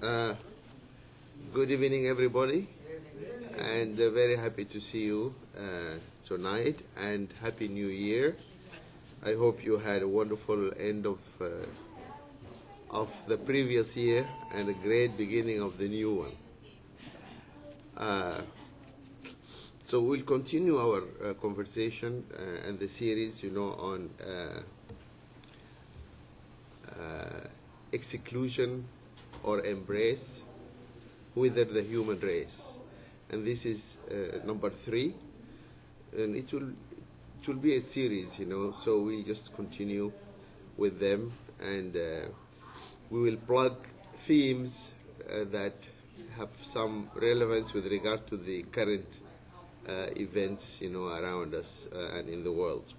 Uh, Good evening, everybody, and very happy to see you tonight, and Happy New Year. I hope you had a wonderful end of the previous year and a great beginning of the new one. So we'll continue our conversation and the series, on exclusion or embrace within the human race, and this is number 3, and it will be a series, so we just continue with them, and we will plug themes that have some relevance with regard to the current events, around us and in the world.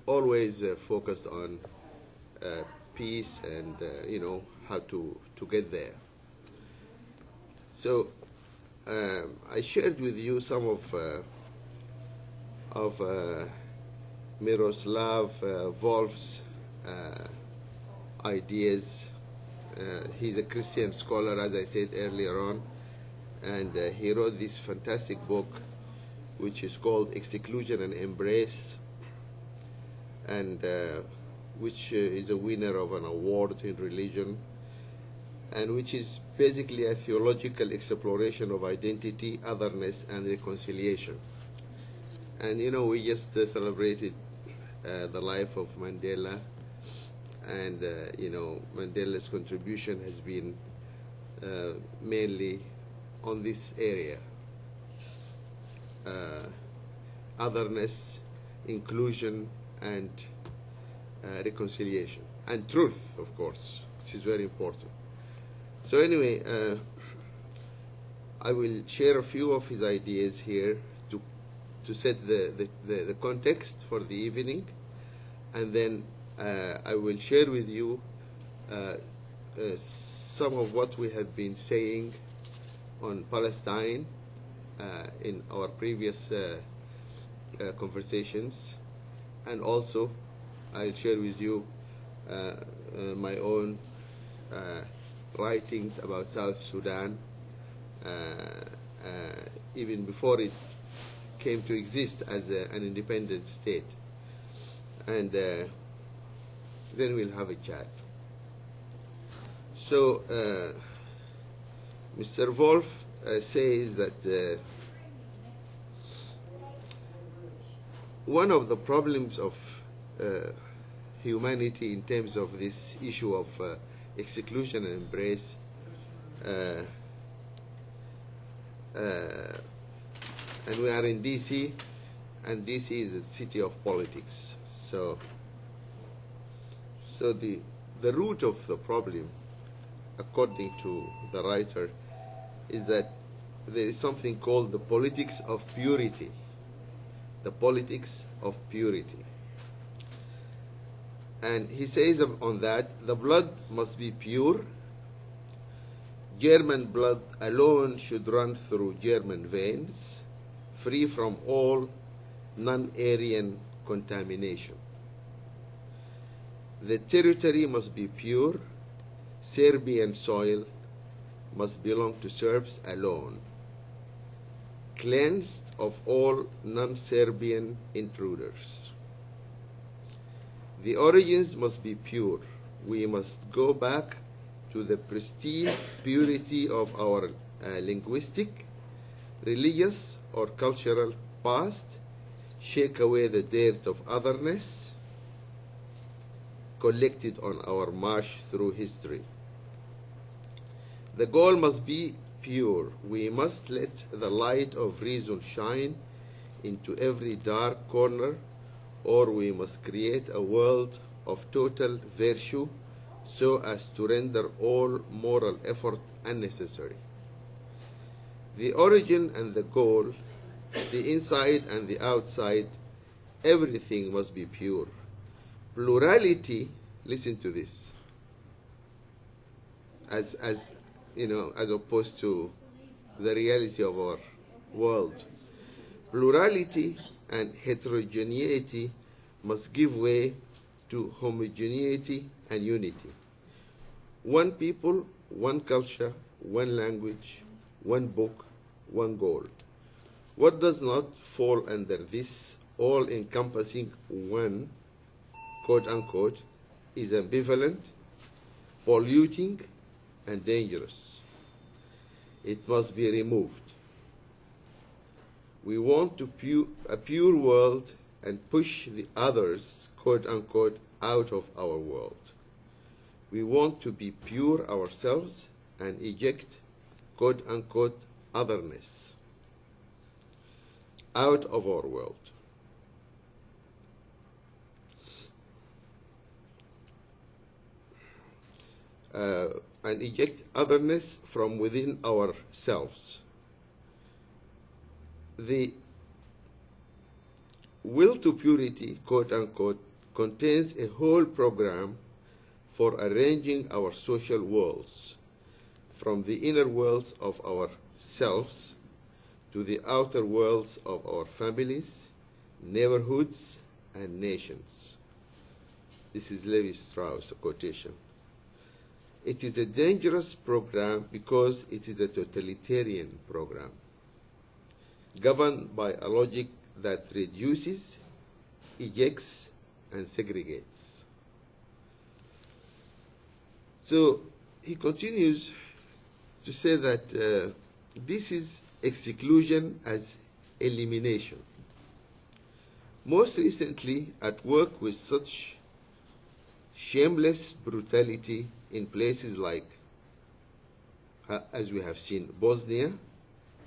Always focused on peace and how to get there. So I shared with you some of Miroslav Volf's ideas. He's a Christian scholar, as I said earlier on, and he wrote this fantastic book, which is called Exclusion and Embrace, and which is a winner of an award in religion, and which is basically a theological exploration of identity, otherness, and reconciliation. And we just celebrated the life of Mandela, and Mandela's contribution has been mainly on this area: otherness, inclusion, and reconciliation, and truth, of course, which is very important. So anyway, I will share a few of his ideas here to set the context for the evening, and then I will share with you some of what we have been saying on Palestine in our previous conversations, and also I'll share with you my own writings about South Sudan, even before it came to exist as an independent state. And then we'll have a chat. So Mr. Wolf says that one of the problems of humanity in terms of this issue of exclusion and embrace, and we are in DC, and DC is a city of politics. So the root of the problem, according to the writer, is that there is something called the politics of purity. The politics of purity. And he says on that, the blood must be pure. German blood alone should run through German veins, free from all non-Aryan contamination. The territory must be pure. Serbian soil must belong to Serbs alone, cleansed of all non-Serbian intruders. The origins must be pure. We must go back to the pristine purity of our linguistic, religious, or cultural past, shake away the dirt of otherness collected on our march through history. The goal must be pure. We must let the light of reason shine into every dark corner, or we must create a world of total virtue so as to render all moral effort unnecessary. The origin and the goal, the inside and the outside, everything must be pure. Plurality, listen to this, as opposed to the reality of our world. Plurality and heterogeneity must give way to homogeneity and unity. One people, one culture, one language, one book, one goal. What does not fall under this all-encompassing one, quote-unquote, is ambivalent, polluting, and dangerous. It must be removed. We want a pure world and push the others, quote-unquote, out of our world. We want to be pure ourselves and eject, quote-unquote, otherness out of our world. And eject otherness from within ourselves. The will to purity, quote-unquote, contains a whole program for arranging our social worlds, from the inner worlds of ourselves to the outer worlds of our families, neighborhoods, and nations. This is Levi-Strauss, a quotation. It is a dangerous program because it is a totalitarian program, governed by a logic that reduces, ejects, and segregates. So he continues to say that this is exclusion as elimination. Most recently, at work with such shameless brutality in places like, as we have seen, Bosnia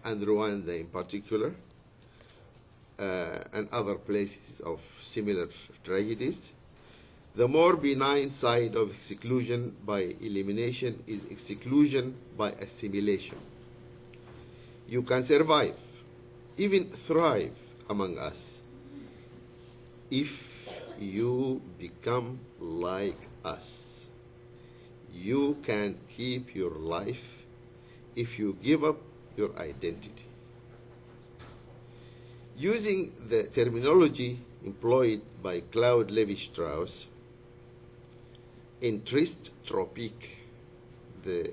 and Rwanda in particular, and other places of similar tragedies. The more benign side of exclusion by elimination is exclusion by assimilation. You can survive, even thrive among us, if you become like us. You can keep your life if you give up your identity. Using the terminology employed by Claude Lévi-Strauss, in Triste Tropique, the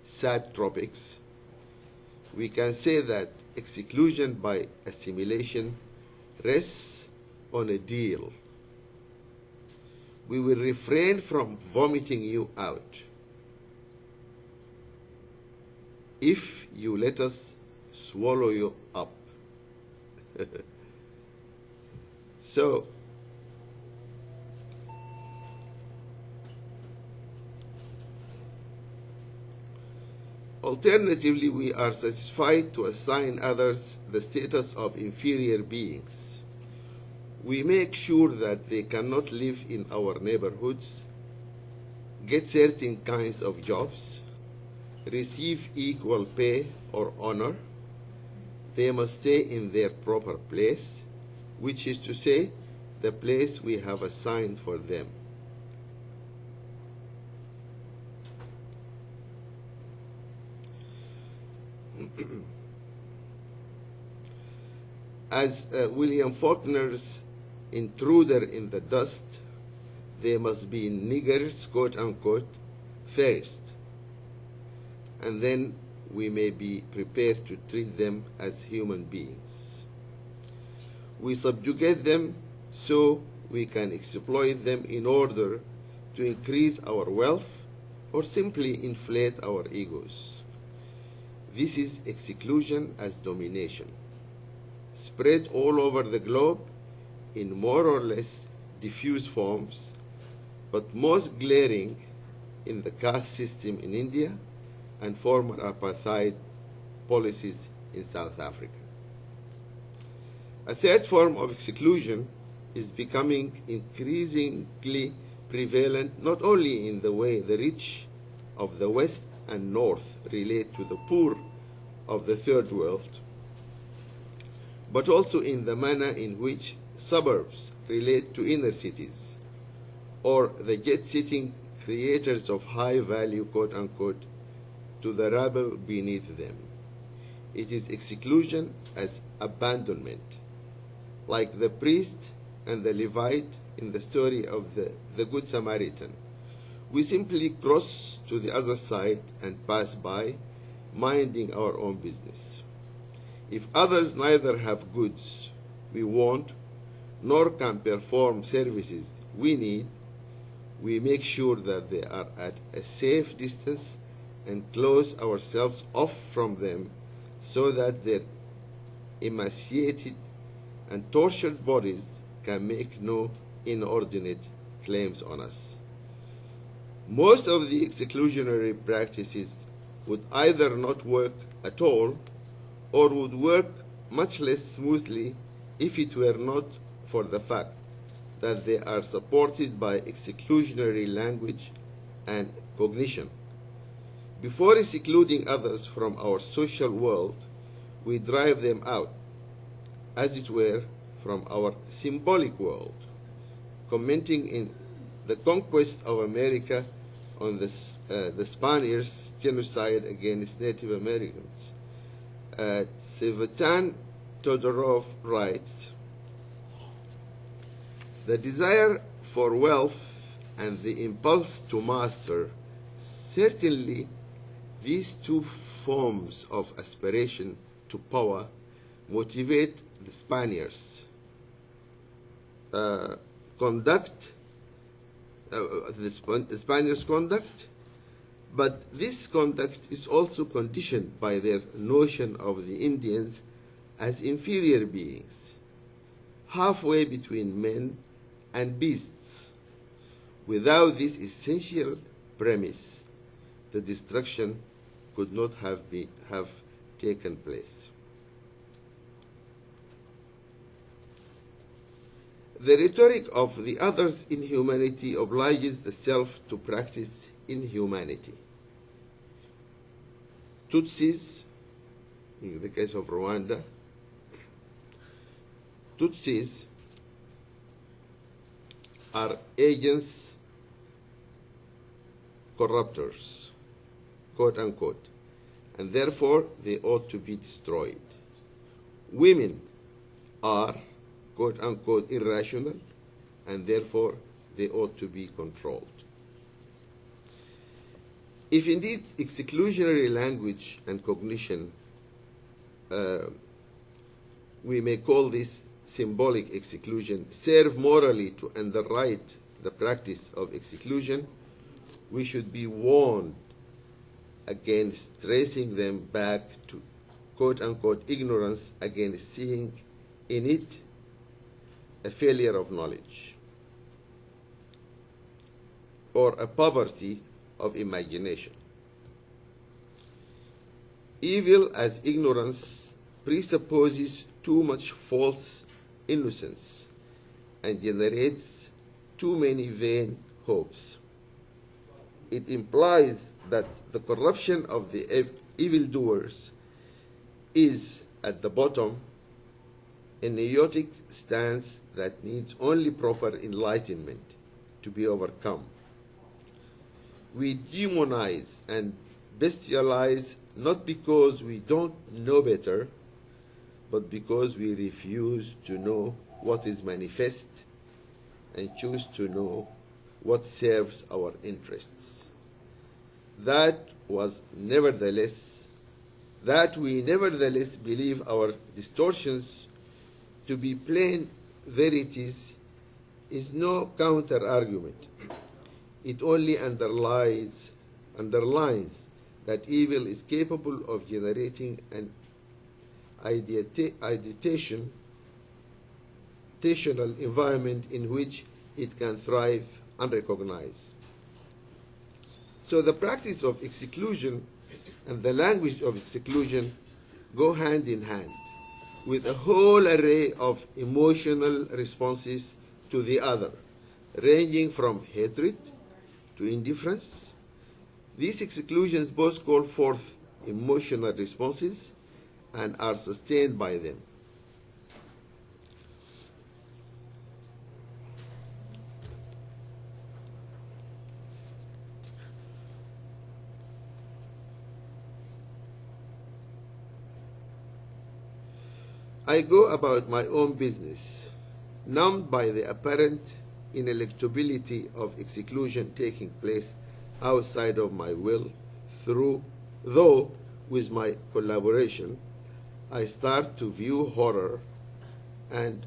sad tropics, we can say that exclusion by assimilation rests on a deal. We will refrain from vomiting you out if you let us swallow you up. So, alternatively, we are satisfied to assign others the status of inferior beings. We make sure that they cannot live in our neighborhoods, get certain kinds of jobs, receive equal pay or honor. They must stay in their proper place, which is to say, the place we have assigned for them. As William Faulkner's intruder in the dust, they must be niggers, quote unquote, first, and then we may be prepared to treat them as human beings. We subjugate them so we can exploit them in order to increase our wealth or simply inflate our egos. This is exclusion as domination, spread all over the globe in more or less diffuse forms, but most glaring in the caste system in India and former apartheid policies in South Africa. A third form of exclusion is becoming increasingly prevalent not only in the way the rich of the West and North relate to the poor of the Third World, but also in the manner in which suburbs relate to inner cities, or the jet-setting creators of high value, quote unquote, to the rabble beneath them. It is exclusion as abandonment, like the priest and the Levite in the story of the Good Samaritan, We simply cross to the other side and pass by, minding our own business. If others neither have goods we want, nor can perform services we need, we make sure that they are at a safe distance and close ourselves off from them so that their emaciated and tortured bodies can make no inordinate claims on us. Most of the exclusionary practices would either not work at all or would work much less smoothly if it were not for the fact that they are supported by exclusionary language and cognition. Before excluding others from our social world, we drive them out, as it were, from our symbolic world. Commenting in The Conquest of America on the Spaniards' genocide against Native Americans, Tsivetan Todorov writes, "The desire for wealth and the impulse to master, certainly these two forms of aspiration to power motivate the Spaniards. The Spaniards' conduct, but this conduct is also conditioned by their notion of the Indians as inferior beings, halfway between men and beasts. Without this essential premise, the destruction could not have taken place." The rhetoric of the other's inhumanity obliges the self to practice inhumanity. Tutsis, in the case of Rwanda, Tutsis are agents, corruptors, quote unquote, and therefore they ought to be destroyed. Women are, quote unquote, irrational, and therefore they ought to be controlled. If indeed exclusionary language and cognition, we may call this symbolic exclusion, serve morally to underwrite the practice of exclusion, we should be warned against tracing them back to, quote unquote, ignorance, against seeing in it a failure of knowledge or a poverty of imagination. Evil as ignorance presupposes too much false innocence and generates too many vain hopes. It implies that the corruption of the evildoers is, at the bottom, a neurotic stance that needs only proper enlightenment to be overcome. We demonize and bestialize not because we don't know better, but because we refuse to know what is manifest and choose to know what serves our interests. That we nevertheless believe our distortions to be plain verities is no counter-argument. It only underlines that evil is capable of generating an ideational environment in which it can thrive unrecognized. So the practice of exclusion and the language of exclusion go hand in hand with a whole array of emotional responses to the other, ranging from hatred to indifference. These exclusions both call forth emotional responses and are sustained by them. I go about my own business, numbed by the apparent ineluctability of exclusion taking place outside of my will, though with my collaboration, I start to view horror and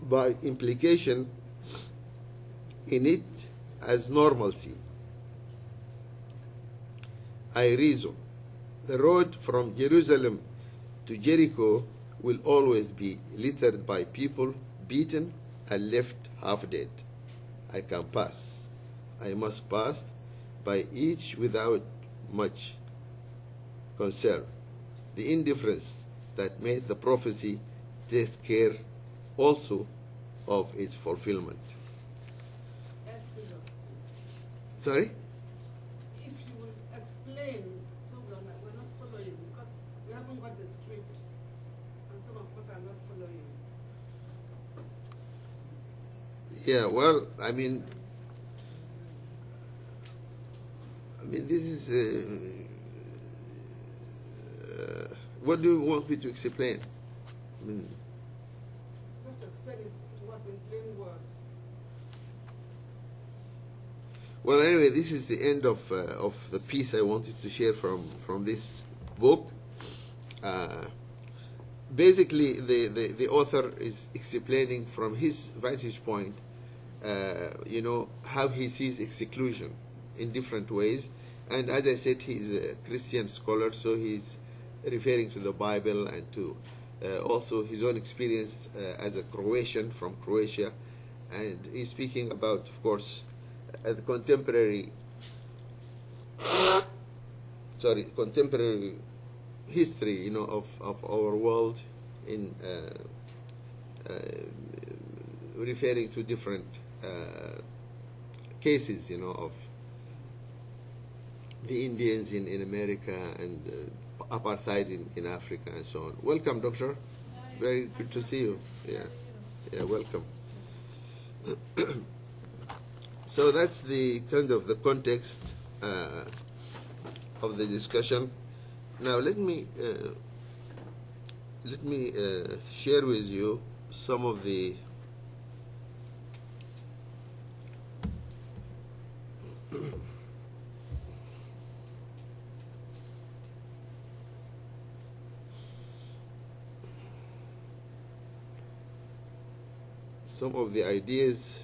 by implication in it as normalcy. I reason, the road from Jerusalem to Jericho will always be littered by people beaten and left half dead. I can pass. I must pass by each without much concern. The indifference that made the prophecy takes care also of its fulfillment. Sorry? If you will explain, so we're not following, because we haven't got the script, and some of us are not following. Yeah, well, I mean, this is. What do you want me to explain? Just explain it to us in plain words. Well, anyway, this is the end of the piece I wanted to share from this book. Basically, the author is explaining from his vantage point, how he sees exclusion in different ways. And as I said, he's a Christian scholar, so he's referring to the Bible and to also his own experience as a Croatian from Croatia. And he's speaking about, of course, the contemporary history, of our world in referring to different cases, of the Indians in America and apartheid in Africa and so on. Welcome, Doctor. Very good to see you. Yeah, welcome. So that's the kind of the context of the discussion. Now let me share with you some of the ideas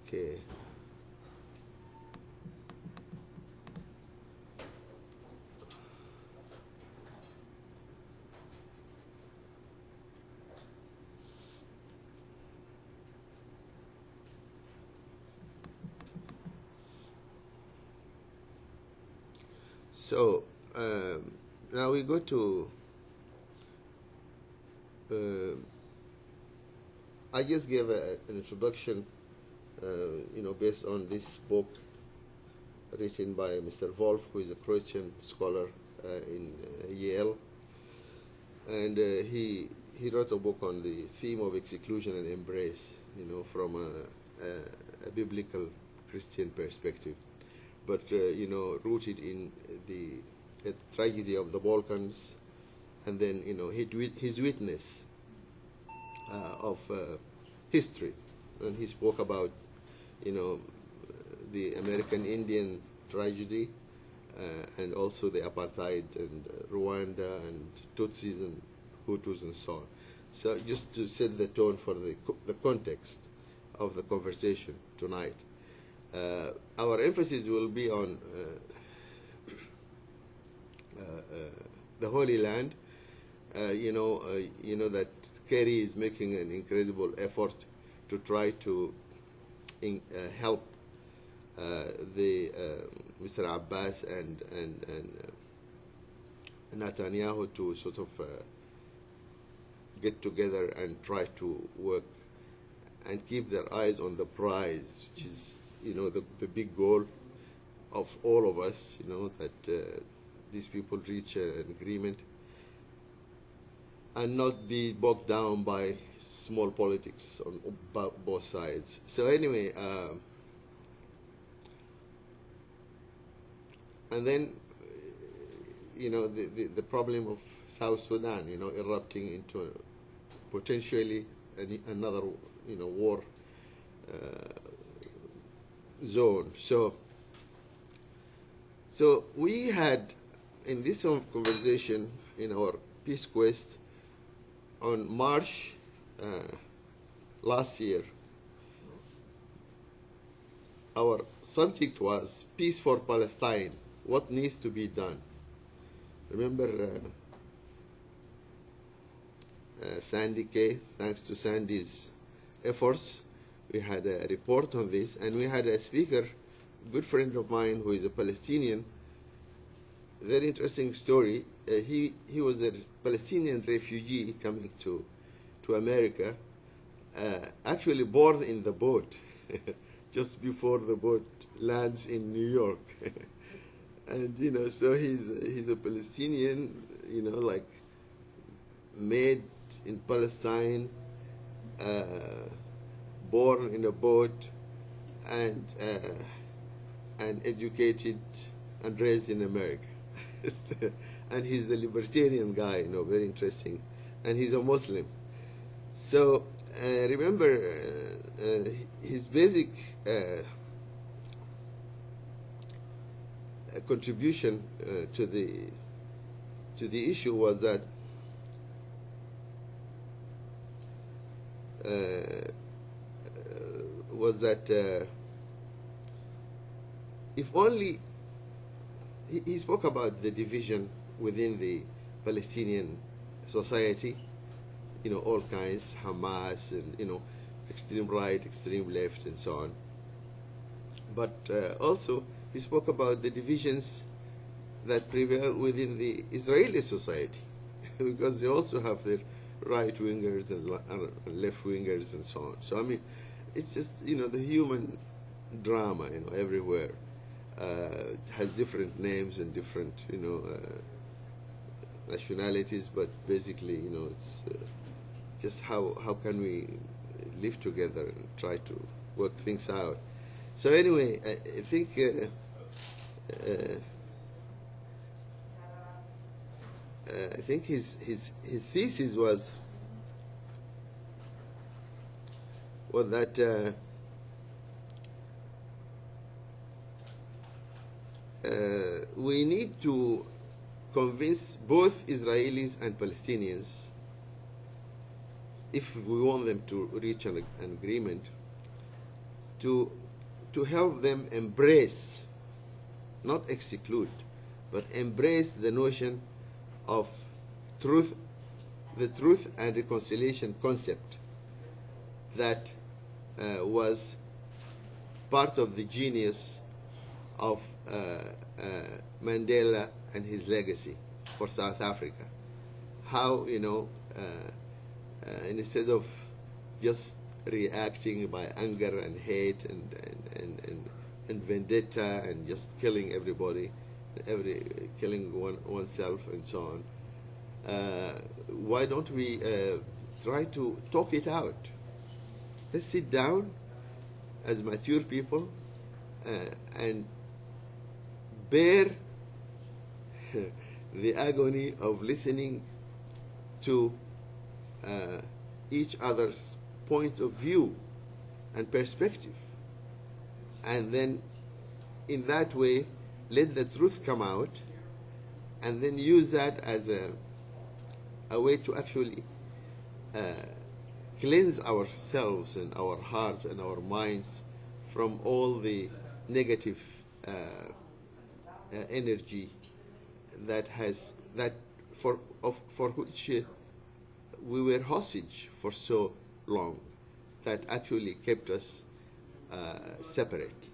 okay. So now we go to I just gave an introduction based on this book written by Mr. Wolf, who is a Croatian scholar in Yale, and he wrote a book on the theme of exclusion and embrace, from a biblical Christian perspective, but rooted in the tragedy of the Balkans, and then his witness of history, and he spoke about the American Indian tragedy, and also the apartheid and Rwanda and Tutsis and Hutus and so on. So just to set the tone for the context of the conversation tonight, our emphasis will be on the Holy Land. That Kerry is making an incredible effort to try to help Mr. Abbas and Netanyahu to sort of get together and try to work and keep their eyes on the prize, which is the big goal of all of us, that these people reach an agreement and not be bogged down by small politics on both sides. So anyway, and then, the problem of South Sudan, erupting into potentially another, war zone. So we had, in this conversation, in our Peace Quest, on March last year, our subject was Peace for Palestine, what needs to be done. Remember Sandy Kay, thanks to Sandy's efforts, we had a report on this, and we had a speaker, a good friend of mine who is a Palestinian. Very interesting story. He was a Palestinian refugee coming to America, actually born in the boat, just before the boat lands in New York. And so he's a Palestinian, like made in Palestine, born in a boat, and educated and raised in America. And he's a libertarian guy, very interesting, and he's a Muslim. So remember, his basic contribution to the issue was that if only he spoke about the division within the Palestinian society, all kinds, Hamas and extreme right, extreme left, and so on. But also he spoke about the divisions that prevail within the Israeli society, because they also have their right-wingers and left-wingers and so on. So I mean, it's just the human drama everywhere. It has different names and different nationalities, but basically it's just how can we live together and try to work things out. So anyway, I think his thesis was that we need to convince both Israelis and Palestinians, if we want them to reach an agreement, to help them embrace, not exclude, but embrace the notion of truth, the truth and reconciliation concept that was part of the genius of Mandela and his legacy for South Africa. How instead of just reacting by anger and hate and vendetta and just killing everybody, killing oneself and so on, why don't we try to talk it out? Let's sit down as mature people and bear the agony of listening to each other's point of view and perspective, and then in that way let the truth come out, and then use that as a way to actually cleanse ourselves and our hearts and our minds from all the negative energy that for which we were hostage for so long, that actually kept us separate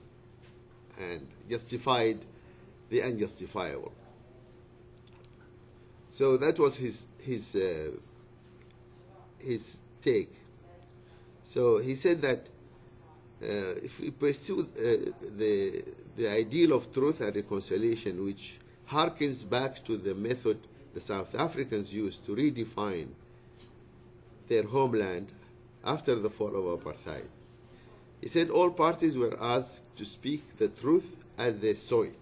and justified the unjustifiable. So that was his take. So he said that if we pursue the ideal of truth and reconciliation, which harkens back to the method the South Africans used to redefine their homeland after the fall of apartheid. He said all parties were asked to speak the truth as they saw it.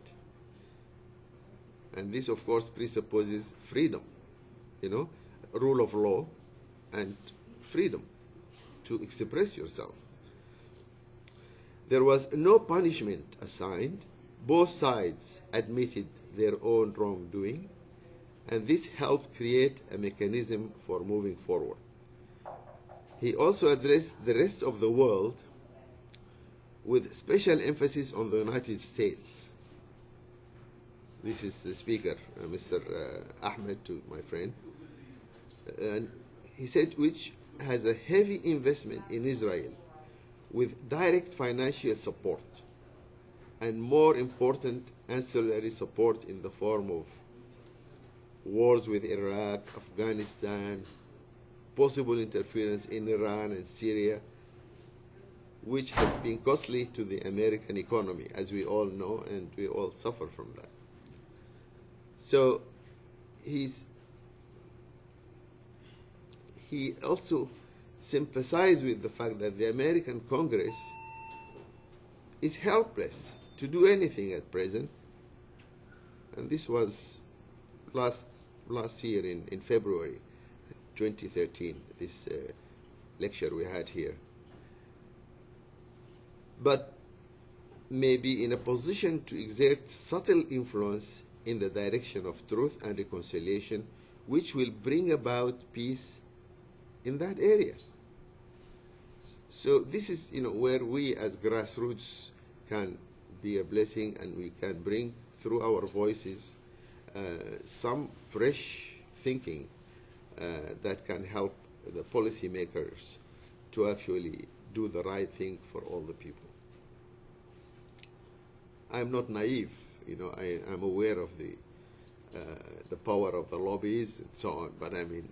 And this, of course, presupposes freedom, rule of law and freedom to express yourself. There was no punishment assigned. Both sides admitted their own wrongdoing, and this helped create a mechanism for moving forward. He also addressed the rest of the world with special emphasis on the United States. This is the speaker, Mr. Ahmed, to my friend. And he said, which has a heavy investment in Israel with direct financial support and, more important, ancillary support in the form of wars with Iraq, Afghanistan, possible interference in Iran and Syria, which has been costly to the American economy, as we all know, and we all suffer from that. So he also sympathized with the fact that the American Congress is helpless to do anything at present. And this was last year in February 2013, this lecture we had here. But may be in a position to exert subtle influence in the direction of truth and reconciliation, which will bring about peace in that area. So this is, where we as grassroots can be a blessing, and we can bring through our voices some fresh thinking that can help the policymakers to actually do the right thing for all the people. I'm not naive, I'm aware of the power of the lobbies and so on, but I mean,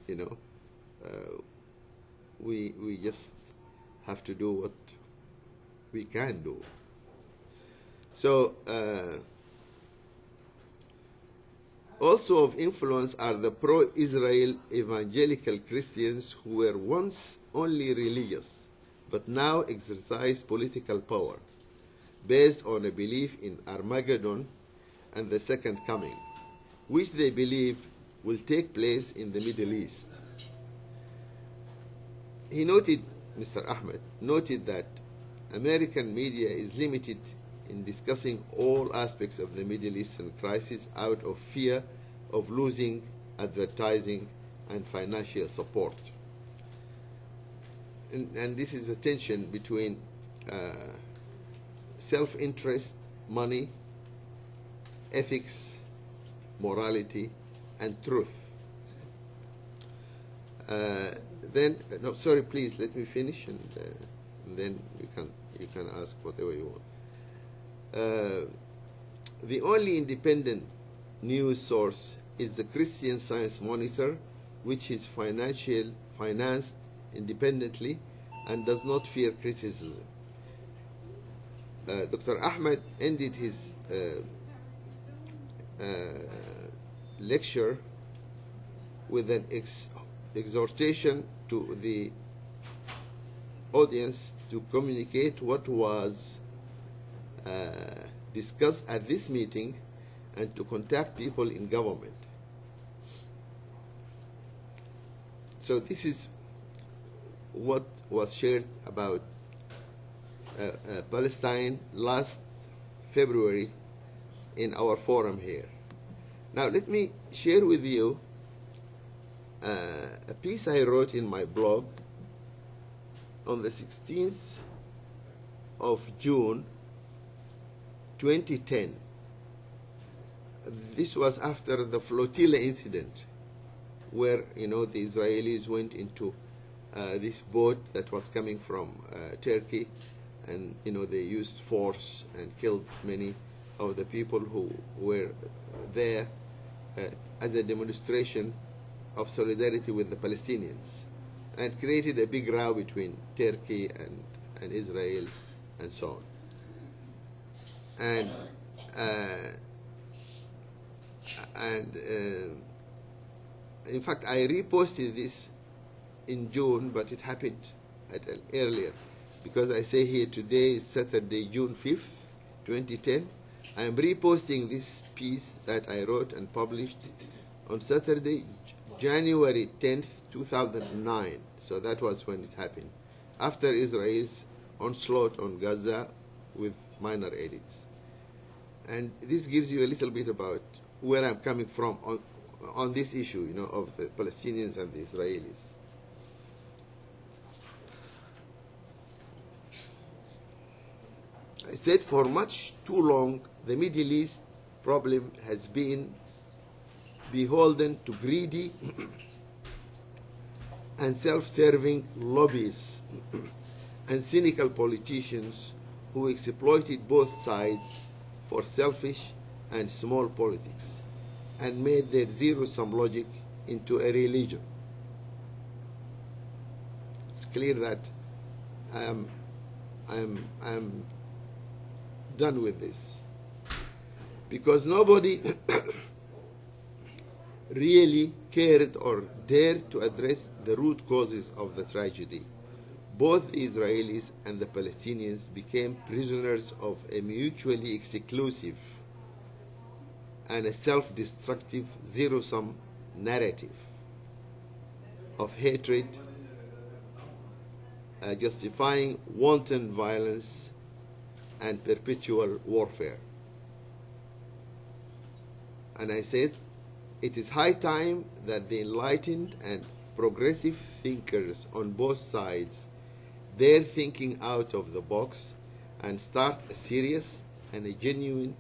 we just have to do what we can do. So also of influence are the pro-Israel evangelical Christians who were once only religious, but now exercise political power based on a belief in Armageddon and the second coming, which they believe will take place in the Middle East. He noted, Mr. Ahmed, noted that American media is limited in discussing all aspects of the Middle Eastern crisis out of fear of losing advertising and financial support. And this is a tension between self-interest, money, ethics, morality, and truth. No, sorry, please let me finish, and then you can ask whatever you want. The only independent news source is the Christian Science Monitor, which is financed independently and does not fear criticism. Dr. Ahmed ended his lecture with an exhortation to the audience to communicate what was discussed at this meeting and to contact people in government. So this is what was shared about Palestine last February in our forum here. Now let me share with you a piece I wrote in my blog on the 16th of June 2010. This was after the flotilla incident, where the Israelis went into this boat that was coming from Turkey, and they used force and killed many of the people who were there as a demonstration of solidarity with the Palestinians, and created a big row between Turkey and Israel and so on. And And in fact, I reposted this in June, but it happened earlier, because I say here today is Saturday, June 5th, 2010. I am reposting this piece that I wrote and published on Saturday, January 10th, 2009. So that was when it happened, after Israel's onslaught on Gaza with minor edits. And this gives you a little bit about where I'm coming from on this issue, you know, of the Palestinians and the Israelis. I said for much too long, the Middle East problem has been beholden to greedy and self-serving lobbyists and cynical politicians who exploited both sides for selfish and small politics and made their zero-sum logic into a religion. It's clear that I'm done with this, because nobody really cared or dared to address the root causes of the tragedy. Both the Israelis and the Palestinians became prisoners of a mutually exclusive and a self-destructive zero-sum narrative of hatred, justifying wanton violence and perpetual warfare. And I said, it is high time that the enlightened and progressive thinkers on both sides dare thinking out of the box and start a serious and a genuine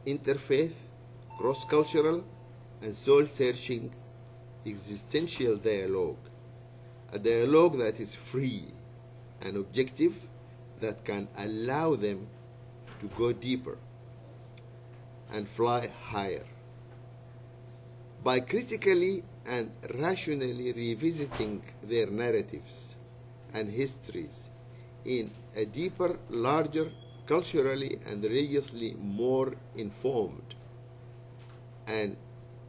interfaith, cross-cultural and soul-searching existential dialogue, a dialogue that is free and objective, that can allow them to go deeper and fly higher. By critically and rationally revisiting their narratives and histories in a deeper, larger, culturally and religiously more informed and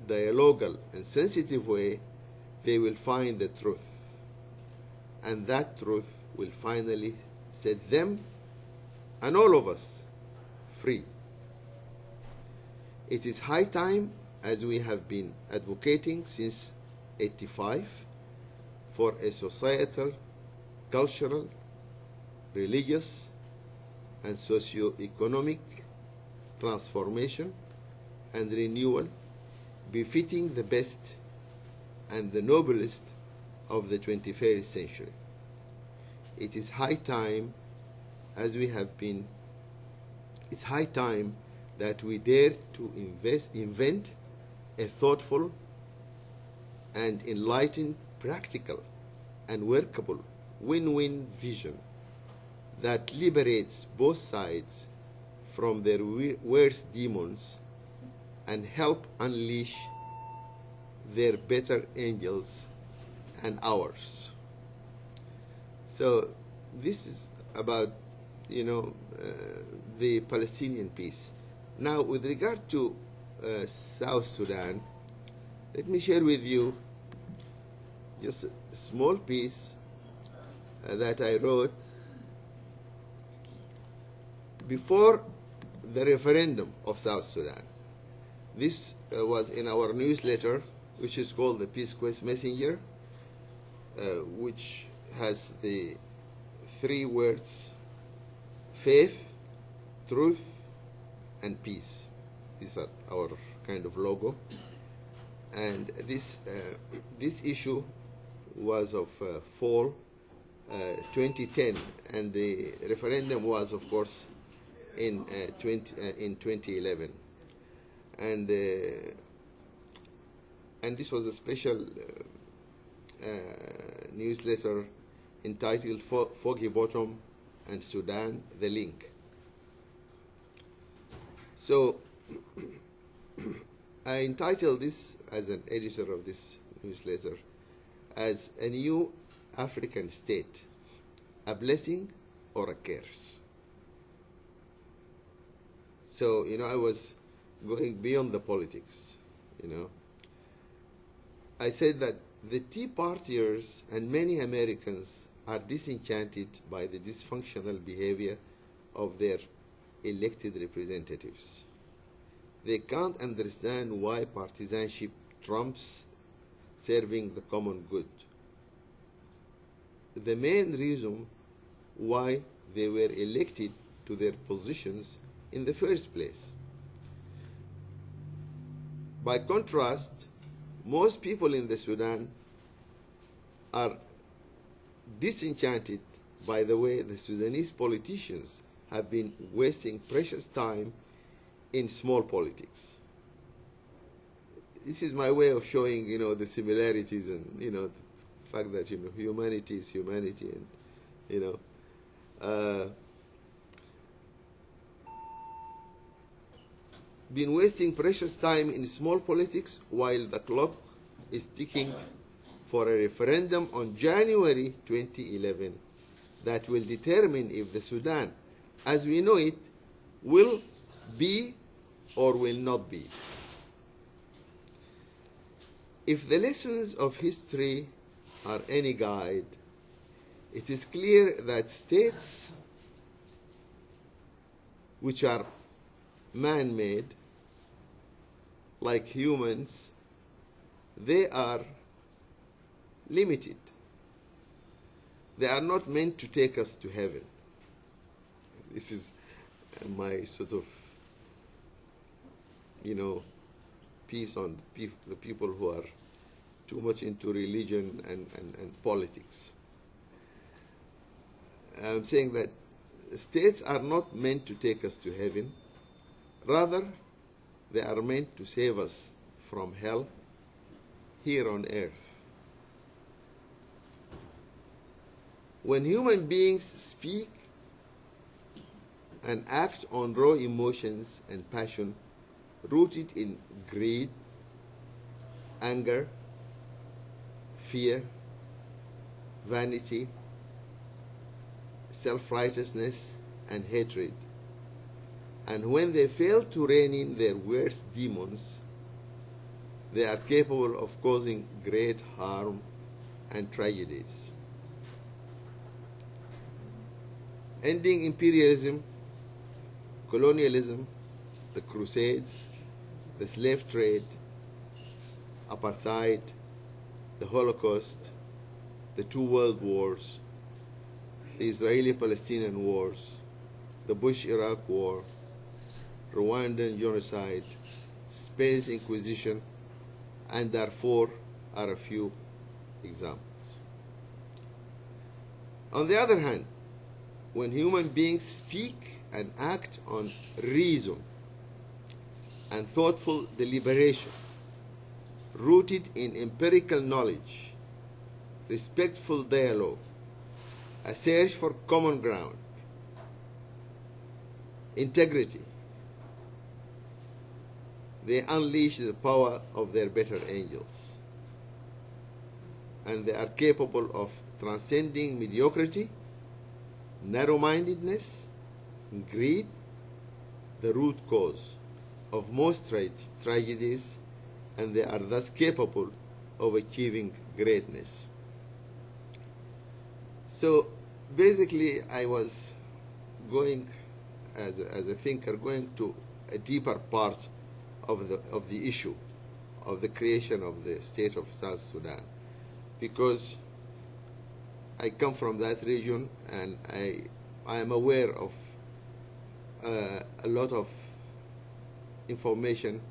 dialogal and sensitive way, they will find the truth. And that truth will finally set them and all of us free. It is high time, as we have been advocating since '85, for a societal, cultural, religious, and socio-economic transformation and renewal befitting the best and the noblest of the 21st century. It is high time, as we have been, it's high time that we dare to invent a thoughtful and enlightened, practical and workable win-win vision that liberates both sides from their worst demons and help unleash their better angels and ours. So this is about, the Palestinian peace. Now, with regard to South Sudan, let me share with you just a small piece that I wrote before the referendum of South Sudan. This was in our newsletter, which is called the Peace Quest Messenger, which has the 3 words: faith, truth, and peace. These are our kind of logo. And this issue was of fall 2010, and the referendum was, of course, in 2011. And this was a special newsletter entitled Foggy Bottom and Sudan, the Link. So I entitled this, as an editor of this newsletter, as A New African State, a Blessing or a Curse. So, I was going beyond the politics. you know. I said that the Tea Partiers and many Americans are disenchanted by the dysfunctional behavior of their elected representatives. They can't understand why partisanship trumps serving the common good. The main reason why they were elected to their positions in the first place. By contrast, most people in the Sudan are disenchanted by the way the Sudanese politicians have been wasting precious time in small politics. This is my way of showing, you know, the similarities and, you know, the fact that, you know, humanity is humanity, and, you know, been wasting precious time in small politics while the clock is ticking for a referendum on January 2011 that will determine if the Sudan, as we know it, will be or will not be. If the lessons of history are any guide, it is clear that states which are man-made, like humans, they are limited. They are not meant to take us to heaven. This is my sort of, you know, piece on the people who are too much into religion and politics. I'm saying that states are not meant to take us to heaven. Rather, they are meant to save us from hell here on earth. When human beings speak and act on raw emotions and passion rooted in greed, anger, fear, vanity, self-righteousness, and hatred, and when they fail to rein in their worst demons, they are capable of causing great harm and tragedies. Ending imperialism, colonialism, the Crusades, the slave trade, apartheid, the Holocaust, the two world wars, the Israeli-Palestinian wars, the Bush-Iraq war, Rwandan genocide, Space Inquisition, and Darfur are a few examples. On the other hand, when human beings speak and act on reason and thoughtful deliberation, rooted in empirical knowledge, respectful dialogue, a search for common ground, integrity, they unleash the power of their better angels, and they are capable of transcending mediocrity, narrow-mindedness, and greed, the root cause of most tragedies, and they are thus capable of achieving greatness. So basically, I was going, as a thinker, going to a deeper part of the issue of the creation of the state of South Sudan, because I come from that region, and I am aware of a lot of information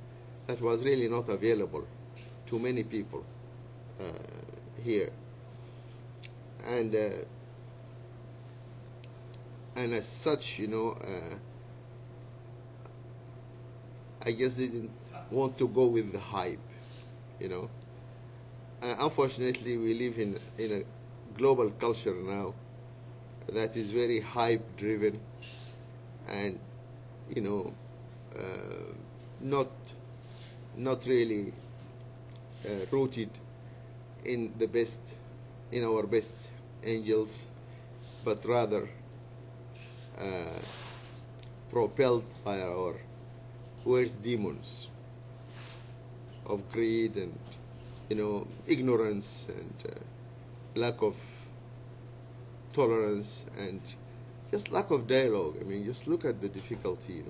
that was really not available to many people here, and as such, you know, I just didn't want to go with the hype, you know. Unfortunately, we live in a global culture now that is very hype driven, and, you know, not really rooted in our best angels, but rather propelled by our worst demons of greed and, ignorance and lack of tolerance and just lack of dialogue. I mean, just look at the difficulty,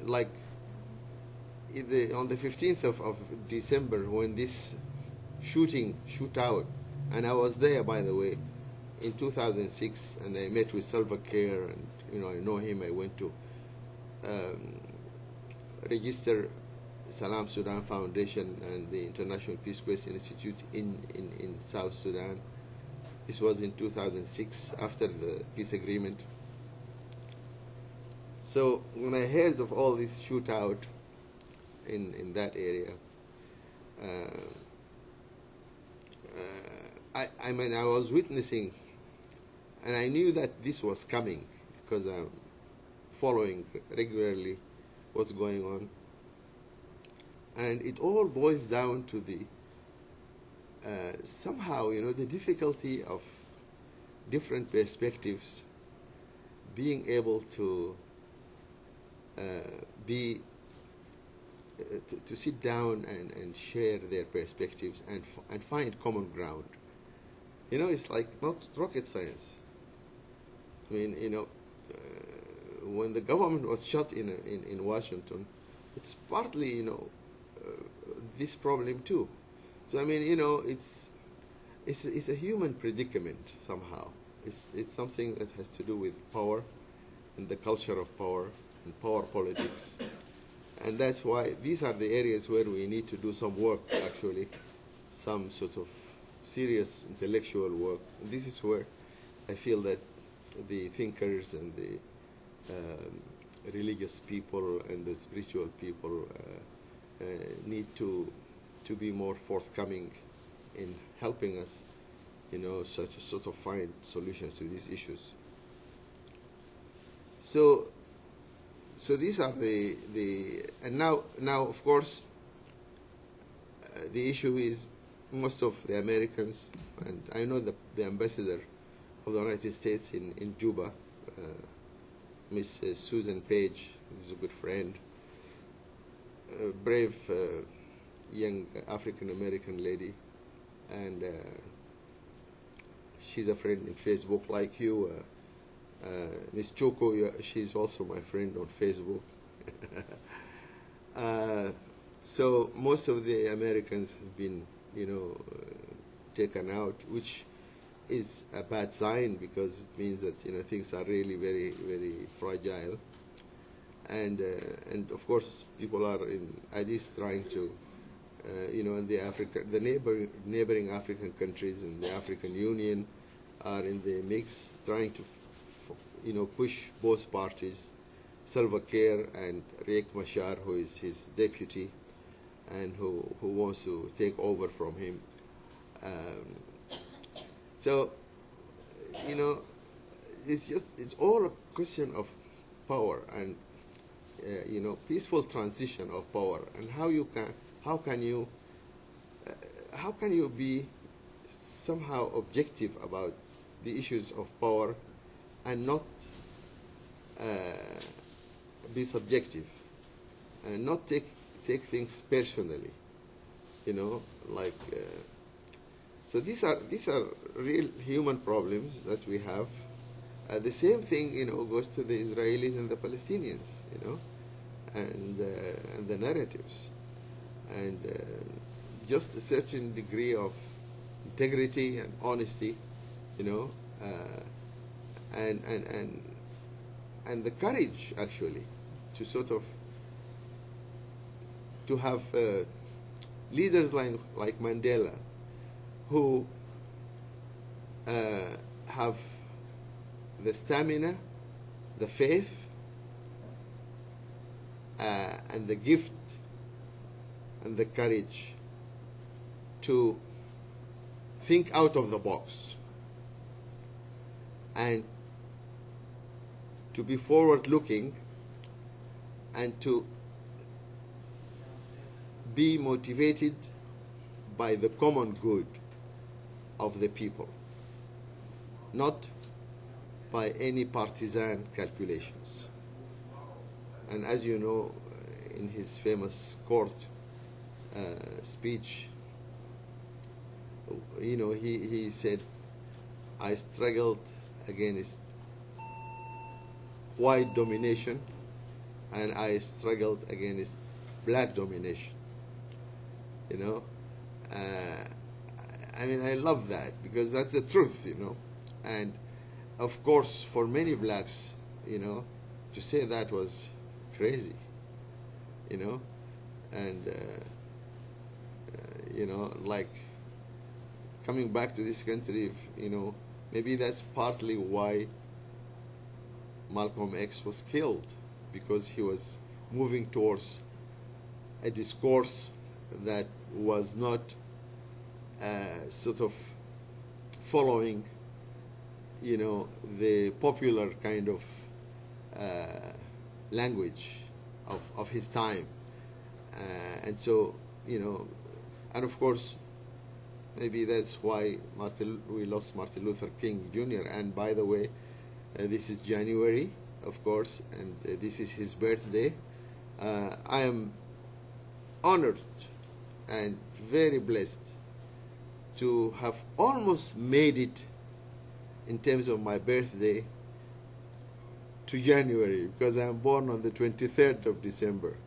like on the 15th of December, when this shootout, and I was there, by the way, in 2006, and I met with Salva Kiir, and I know him. I went to register Salam Sudan Foundation and the International Peace Quest Institute in South Sudan. This was in 2006, after the peace agreement. So when I heard of all this shootout in that area, I mean, I was witnessing, and I knew that this was coming because I'm following regularly what's going on. And it all boils down to the somehow, the difficulty of different perspectives being able to to sit down and share their perspectives and find common ground. It's like not rocket science. I mean, when the government was shot in Washington, it's partly, this problem too. So I mean, it's a human predicament somehow. It's something that has to do with power and the culture of power and power politics. And that's why these are the areas where we need to do some work, actually, some sort of serious intellectual work. And this is where I feel that the thinkers and the religious people and the spiritual people need to be more forthcoming in helping us, sort of find solutions to these issues. So these are and now of course the issue is most of the Americans, and I know the ambassador of the United States in Juba, Miss Susan Page, who's a good friend, a brave young African American lady, and she's a friend in Facebook like you. Miss Choko, she's also my friend on Facebook. So most of the Americans have been, taken out, which is a bad sign because it means that things are really very, very fragile. And of course, people are in Addis trying to, in the neighboring African countries and the African Union are in the mix, trying to push both parties, Salva Kiir and Riek Machar, who is his deputy, and who wants to take over from him. So, it's all a question of power and peaceful transition of power, and how can you be somehow objective about the issues of power and not be subjective and not take things personally, so these are real human problems that we have. The same thing goes to the Israelis and the Palestinians, and the narratives, and just a certain degree of integrity and honesty, and the courage actually to sort of to have leaders like Mandela, who have the stamina, the faith, and the gift and the courage to think out of the box and to be forward-looking and to be motivated by the common good of the people, not by any partisan calculations. And as you know, in his famous court speech, he said, I struggled against white domination and I struggled against black domination. I love that because that's the truth, and of course for many blacks, to say that was crazy, and like coming back to this country, maybe that's partly why Malcolm X was killed, because he was moving towards a discourse that was not sort of following, the popular kind of language of his time. And so, and of course, maybe that's why we lost Martin Luther King Jr. And by the way, this is January, of course, and this is his birthday. I am honored and very blessed to have almost made it in terms of my birthday to January, because I'm born on the 23rd of December.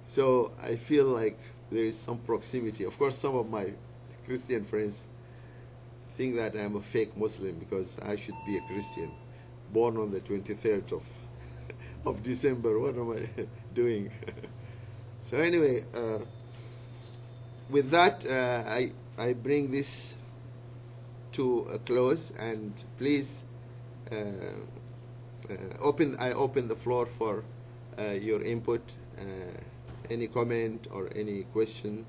So I feel like there is some proximity. Of course, some of my Christian friends think that I'm a fake Muslim because I should be a Christian, born on the 23rd of December. What am I doing? So anyway, with that, I bring this to a close, and please I open the floor for your input, any comment or any question.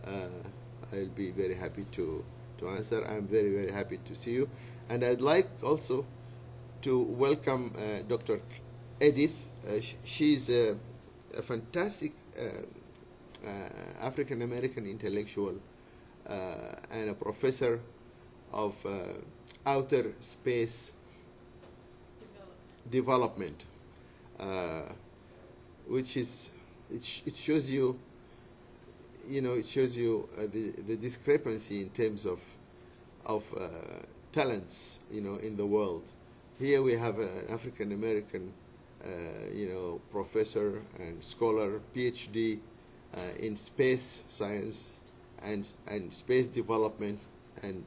I'll be very happy to answer. I'm very, very happy to see you. And I'd like also to welcome Dr. Edith. She's a fantastic African-American intellectual and a professor of outer space development, which is, it shows you, it shows you the discrepancy in terms of talents, in the world. Here we have an African-American, professor and scholar, PhD in space science and space development, and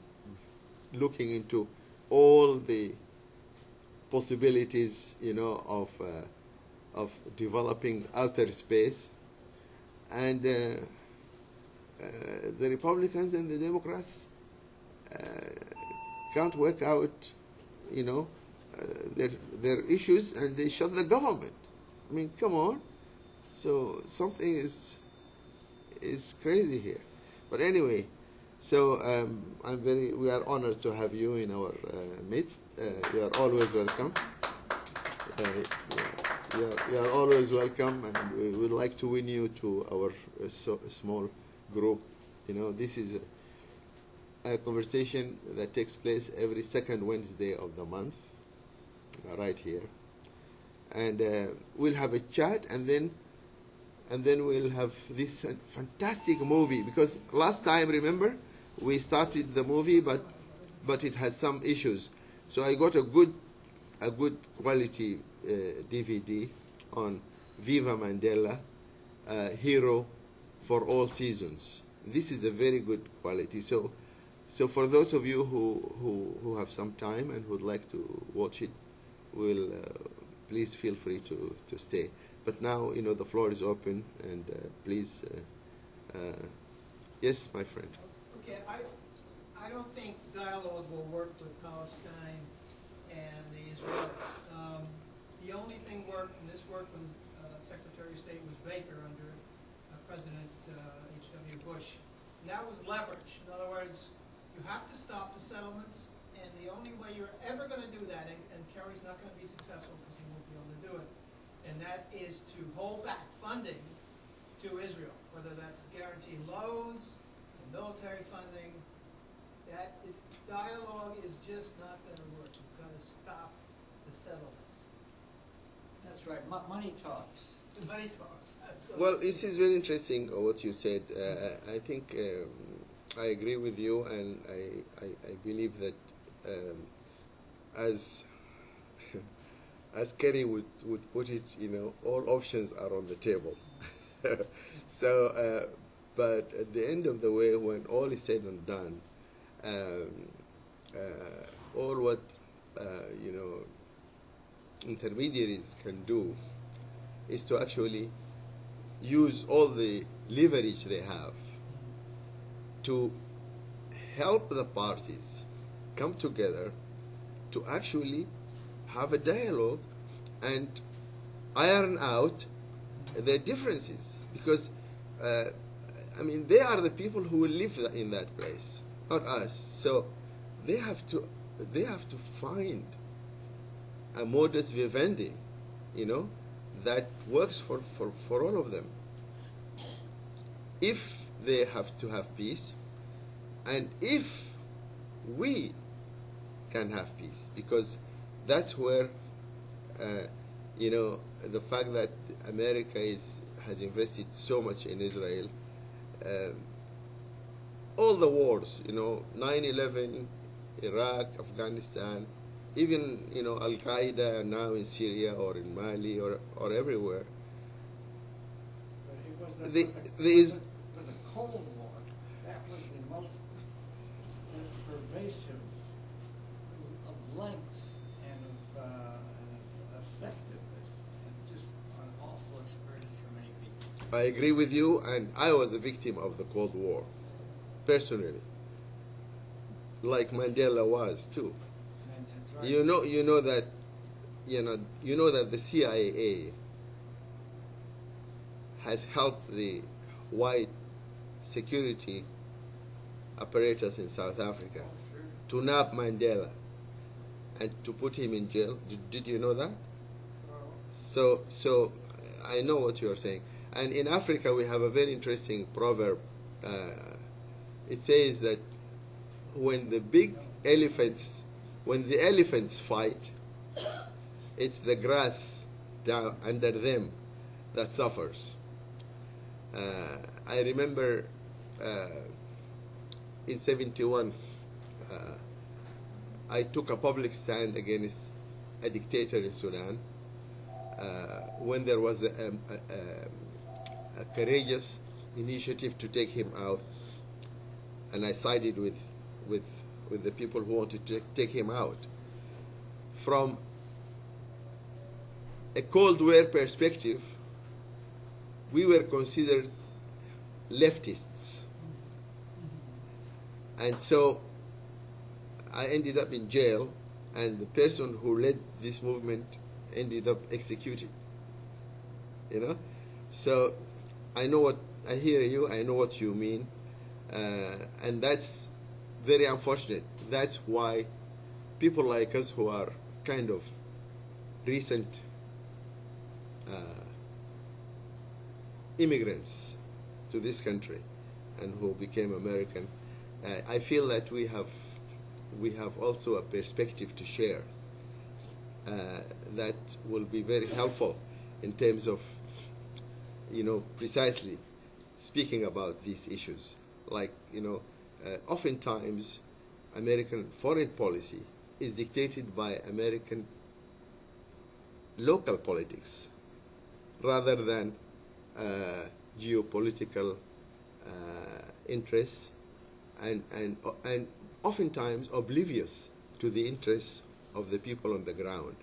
looking into all the possibilities, of developing outer space. And the Republicans and the Democrats can't work out, their issues, and they shut the government. I mean, come on. So something is crazy here. But anyway, so we are honored to have you in our midst. You are always welcome. You are always welcome, and we would like to win you to our small group. This is a conversation that takes place every second Wednesday of the month, right here. And we'll have a chat, and then we'll have this fantastic movie, because last time, remember, we started the movie, but it has some issues. So I got a good quality DVD on Viva Mandela, Hero for All Seasons. This is a very good quality. So for those of you who have some time and would like to watch it, will please feel free to stay. But now, the floor is open, and please, yes, my friend. Okay, I don't think dialogue will work with Palestine and the Israelis. The only thing worked, and this worked when Secretary of State was Baker under President H.W. Bush, and that was leverage. In other words, you have to stop the settlements, and the only way you're ever going to do that, and Kerry's not going to be successful because he won't be able to do it, and that is to hold back funding to Israel, whether that's guaranteed loans, military funding. Dialogue is just not going to work. You've got to stop the settlements. That's right. Money talks. Money talks. Absolutely. Well, this is very interesting what you said. I think I agree with you, and I believe that as as Kerry would put it, all options are on the table. So, but at the end of the way, when all is said and done, all what intermediaries can do is to actually use all the leverage they have to help the parties come together to actually have a dialogue and iron out their differences, because they are the people who will live in that place, not us. So they have to find a modus vivendi, that works for all of them. If they have to have peace, and if we can have peace, because that's where the fact that America has invested so much in Israel, all the wars, 9/11, Iraq, Afghanistan, even Al-Qaeda now in Syria or in Mali or everywhere. But there is for the Cold War, that was the most pervasive of length and of effectiveness, and just an awful experience for many people. I agree with you, and I was a victim of the Cold War, personally, like Mandela was too. And that's right. You know that the CIA has helped the white security apparatus in South Africa to nab Mandela and to put him in jail. Did you know that? So I know what you are saying. And in Africa, we have a very interesting proverb. It says that when the elephants fight, it's the grass down under them that suffers. I remember in '71, I took a public stand against a dictator in Sudan when there was a courageous initiative to take him out, and I sided with the people who wanted to take him out. From a Cold War perspective, we were considered leftists. And so I ended up in jail, and the person who led this movement ended up executed. So I hear you, I know what you mean, and that's very unfortunate. That's why people like us who are kind of recent immigrants to this country and who became American, I feel that we have also a perspective to share that will be very helpful in terms of precisely speaking about these issues. Like oftentimes American foreign policy is dictated by American local politics rather than geopolitical interests, and oftentimes oblivious to the interests of the people on the ground,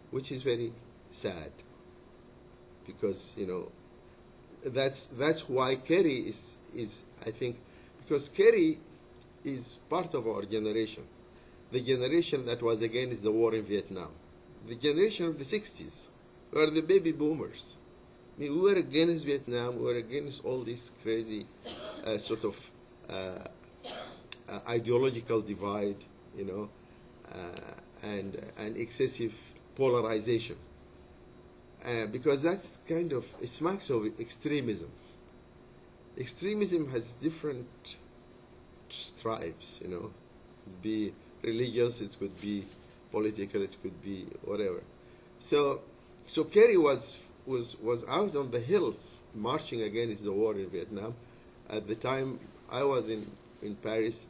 which is very sad, because that's why Kerry is I think, because Kerry is part of our generation, the generation that was against the war in Vietnam, the generation of the 60s, we are the baby boomers. We were against Vietnam, we were against all this crazy sort of ideological divide, and excessive polarization. Because that's kind of, it smacks of extremism. Extremism has different stripes, it could be religious, it could be political, it could be whatever. So Kerry was was out on the hill marching against the war in Vietnam. At the time, I was in Paris,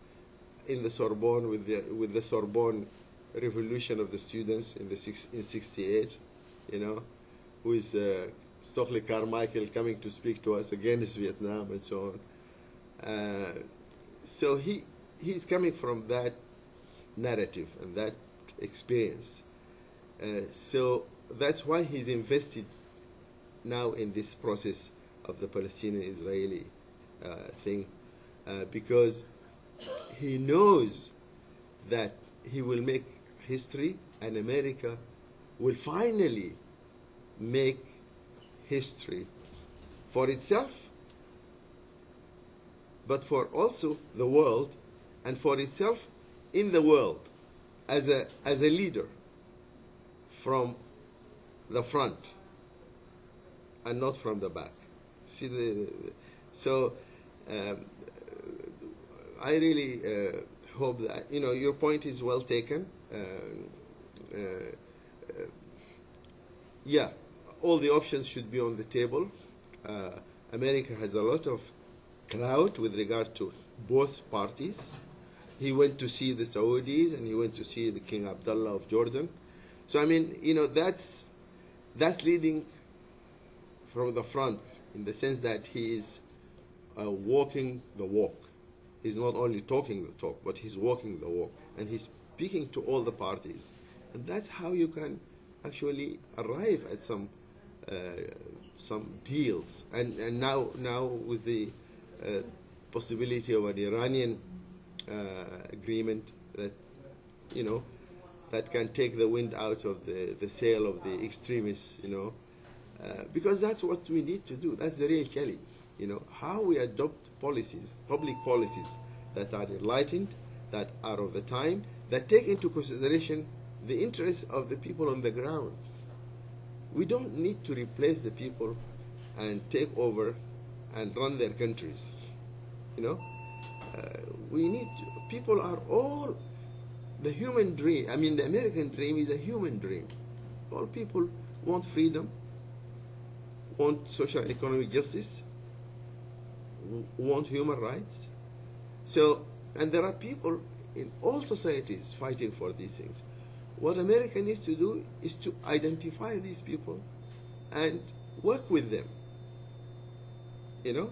in the Sorbonne with the Sorbonne Revolution of the students in '68, you know, with Stokely Carmichael coming to speak to us against Vietnam and so on. So he's coming from that narrative and that experience. So that's why he's invested now in this process of the Palestinian-Israeli thing, because he knows that he will make history and America will finally make history for itself, but for also the world, and for itself in the world as a leader from the front and not from the back. See so I really hope that, you know, your point is well taken. Yeah, all the options should be on the table. America has a lot of clout with regard to both parties. He went to see the Saudis and he went to see the King Abdullah of Jordan. So I mean, you know, that's leading from the front in the sense that he is walking the walk. He's not only talking the talk, but he's walking the walk, and he's speaking to all the parties, and that's how you can actually arrive at some deals. And now with the possibility of an Iranian agreement that, you know, that can take the wind out of the sail of the extremists, you know, because that's what we need to do. That's the real challenge, you know, how we adopt policies, public policies that are enlightened, that are of the time, that take into consideration the interests of the people on the ground. We don't need to replace the people and take over and run their countries, you know. We need to, people are all, the human dream, I mean the American dream is a human dream. All people want freedom, want social and economic justice, want human rights. So, and there are people in all societies fighting for these things. What America needs to do is to identify these people and work with them, you know,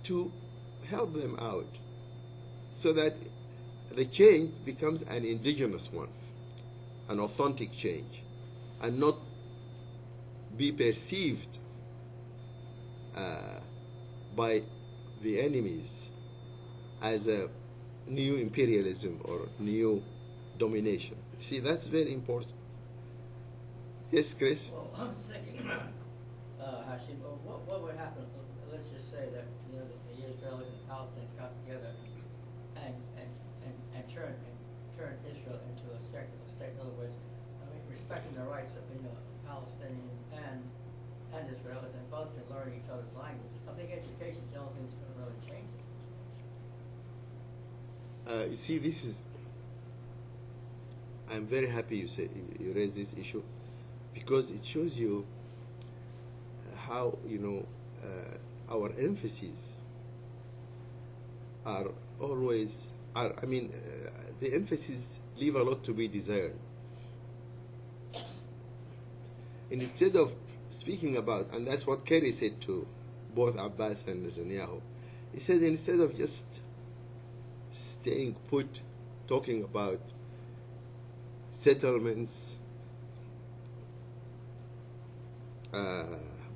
to help them out so that the change becomes an indigenous one, an authentic change, and not be perceived by the enemies as a new imperialism or new domination. See, that's very important. Yes, Chris? Well, I'm thinking, Hashim, what would happen, let's just say that, you know, that the Israelis and Palestinians got together and turn Israel into a secular state. In other words, I mean, respecting the rights of, you know, Palestinians and Israelis, and both can learn each other's languages. I think education is the only thing that's going to really change this. You see, this is, I'm very happy you raised this issue, because it shows you how, you know, our emphases are always, the emphasis leave a lot to be desired. And instead of speaking about, and that's what Kerry said to both Abbas and Netanyahu, he said instead of just staying put, talking about settlements,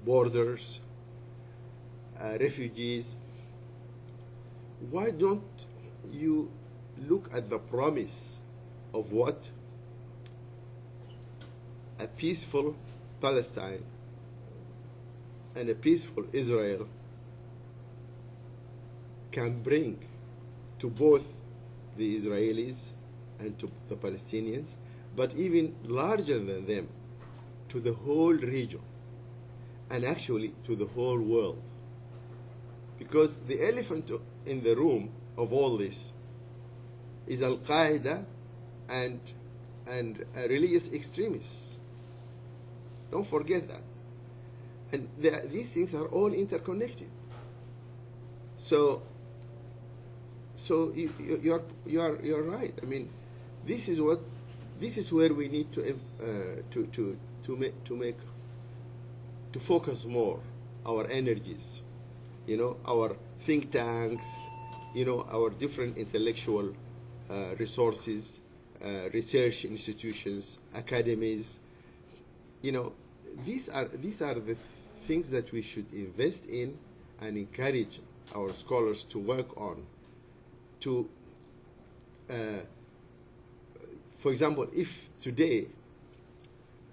borders, refugees, why don't you look at the promise of what a peaceful Palestine and a peaceful Israel can bring to both the Israelis and to the Palestinians, but even larger than them, to the whole region, and actually to the whole world. Because the elephant in the room of all this is Al-Qaeda and religious extremists. Don't forget that. And these things are all interconnected. So you're right. I mean, this is where we need to focus more our energies, our think tanks, our different intellectual resources, research institutions, academies. These are the things that we should invest in and encourage our scholars to work on. For example, if today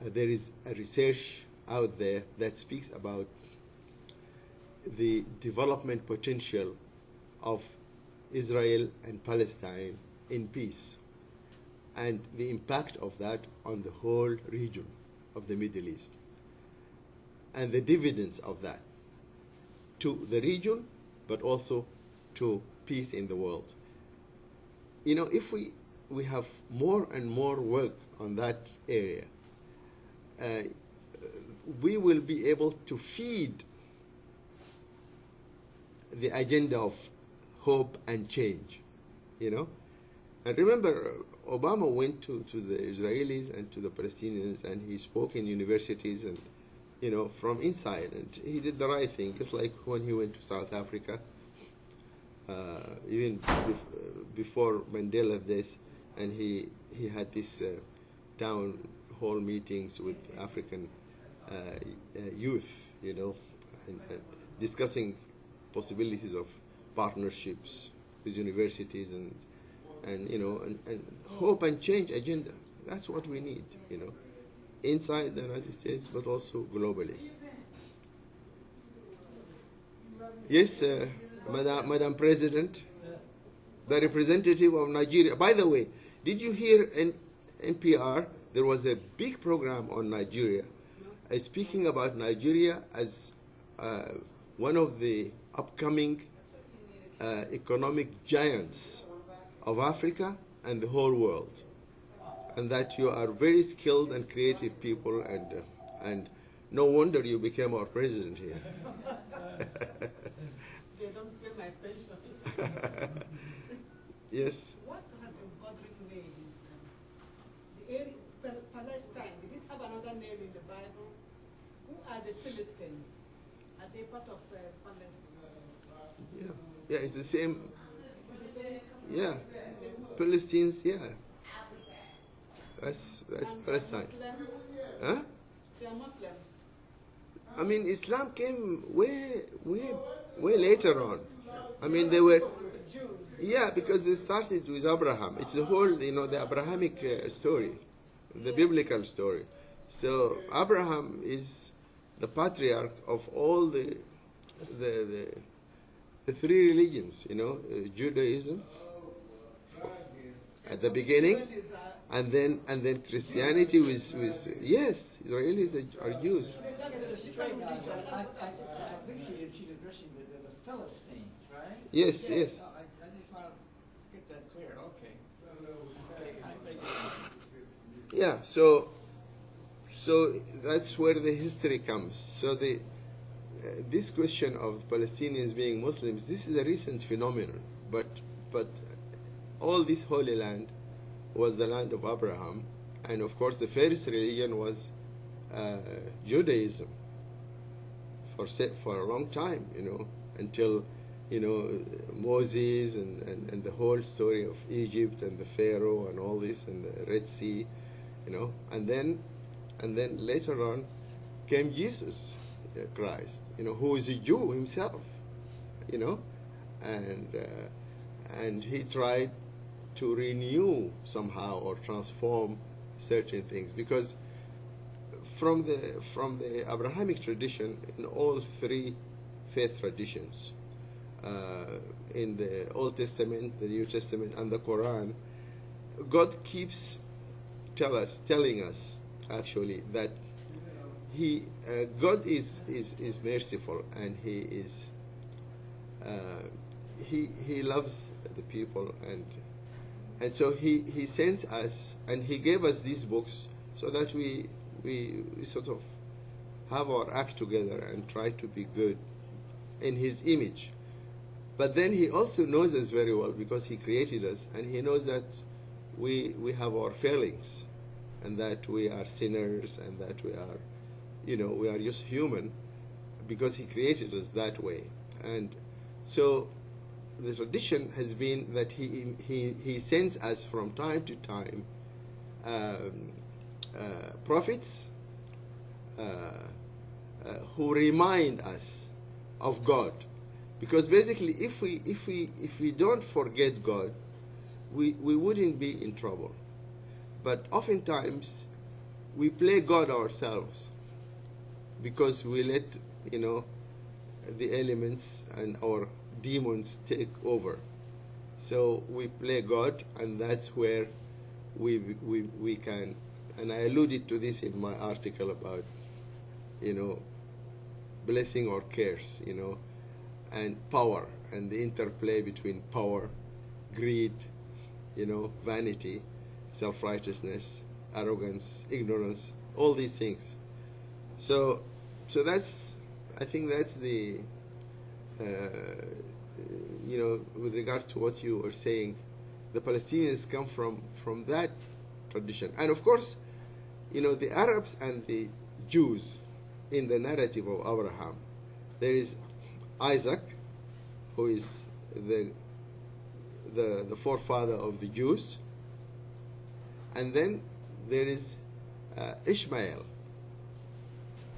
there is a research out there that speaks about the development potential of Israel and Palestine in peace and the impact of that on the whole region of the Middle East and the dividends of that to the region, but also to peace in the world. If we have more and more work on that area, we will be able to feed the agenda of hope and change, And remember, Obama went to the Israelis and to the Palestinians, and he spoke in universities and, from inside, and he did the right thing, just like when he went to South Africa, even before Mandela this, and he had this town hall meetings with African youth, and discussing possibilities of partnerships with universities and hope and change agenda. That's what we need, inside the United States, but also globally. Yes, Madam President, the representative of Nigeria. By the way, did you hear in NPR there was a big program on Nigeria, speaking about Nigeria as one of the upcoming economic giants of Africa and the whole world, and that you are very skilled and creative people, and no wonder you became our president here. They don't pay my pension. Yes. What has been bothering me is the area, Palestine. Did it have another name in the Bible? Who are the Philistines? Are they part of Palestine? Yeah, it's the same. It's the same. Yeah, Palestinians. Yeah, that's Palestine. Muslims? Huh? They are Muslims. I mean, Islam came way later on. I mean, they were. Jews. Yeah, because it started with Abraham. It's the whole, the Abrahamic story, the biblical story. So Abraham is the patriarch of all the three religions, Judaism at the beginning, and then Christianity with yes, Israelis are Jews. I appreciate she's addressing the Philistines, right? Yes. I just want to get that clear. Okay. Yeah. So that's where the history comes. So this question of Palestinians being Muslims, this is a recent phenomenon, but all this Holy Land was the land of Abraham, and of course the first religion was Judaism for a long time, until Moses and the whole story of Egypt and the Pharaoh and all this and the Red Sea, and then later on came Jesus Christ, who is a Jew himself, and he tried to renew somehow or transform certain things, because from the Abrahamic tradition, in all three faith traditions, in the Old Testament, the New Testament, and the Quran, God keeps telling us actually that God is merciful, and he loves the people, and so he sends us, and he gave us these books so that we sort of have our act together and try to be good in his image. But then he also knows us very well because he created us, and he knows that we have our failings, and that we are sinners, and that we are, we are just human because he created us that way. And so the tradition has been that he sends us from time to time prophets who remind us of God, because basically if we don't forget God, we wouldn't be in trouble. But oftentimes we play God ourselves because we let the elements and our demons take over. So we play God, and that's where we can, and I alluded to this in my article about blessing or curse, and power, and the interplay between power, greed, vanity, self-righteousness, arrogance, ignorance, all these things. So that's, I think that's the with regard to what you were saying, the Palestinians come from that tradition. And of course, the Arabs and the Jews in the narrative of Abraham, there is Isaac, who is the forefather of the Jews, and then there is Ishmael,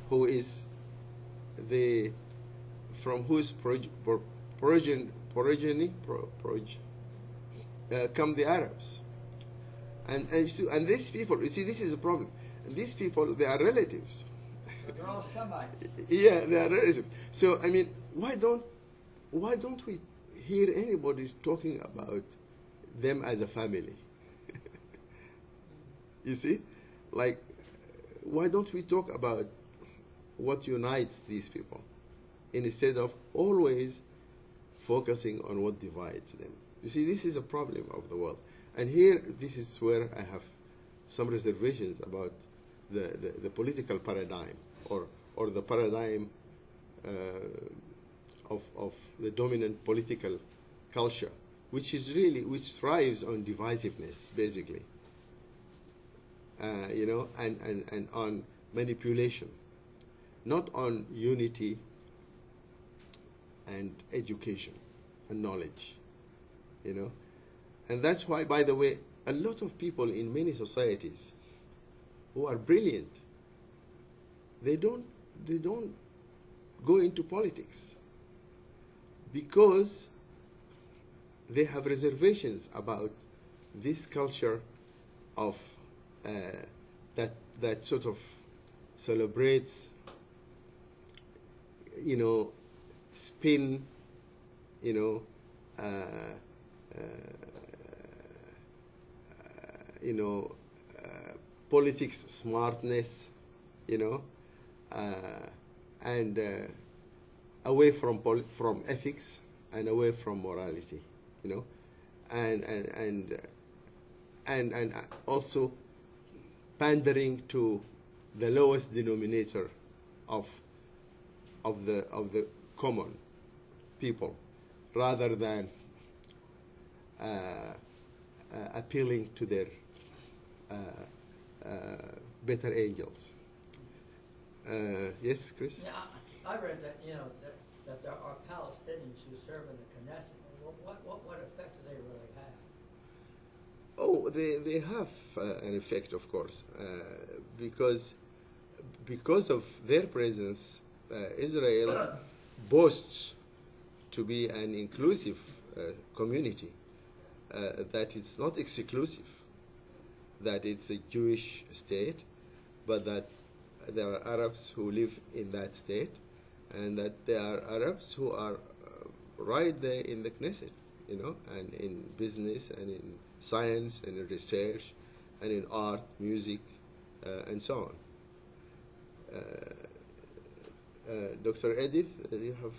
who is from whose progeny come the Arabs, and these people. You see, this is a problem. And these people, they are relatives. They're all Semites. Yeah, they are relatives. So I mean, why don't we hear anybody talking about them as a family? You see, like, why don't we talk about what unites these people instead of always focusing on what divides them? You see, this is a problem of the world. And here, this is where I have some reservations about the political paradigm, or the paradigm of the dominant political culture, which thrives on divisiveness, basically, and on manipulation, not on unity and education and knowledge, And that's why, by the way, a lot of people in many societies who are brilliant, they don't go into politics because they have reservations about this culture of that sort of celebrates, spin, politics smartness, and away from ethics and away from morality, and also pandering to the lowest denominator of the common people, rather than appealing to their better angels. Yes, Chris? Yeah, I read that, that there are Palestinians who serve in the Knesset. What effect do they really have? Oh, they have an effect, of course, because of their presence, Israel boasts to be an inclusive community, that it's not exclusive, that it's a Jewish state, but that there are Arabs who live in that state, and that there are Arabs who are right there in the Knesset, and in business, and in science, and in research, and in art, music, and so on. Dr. Edith, do you have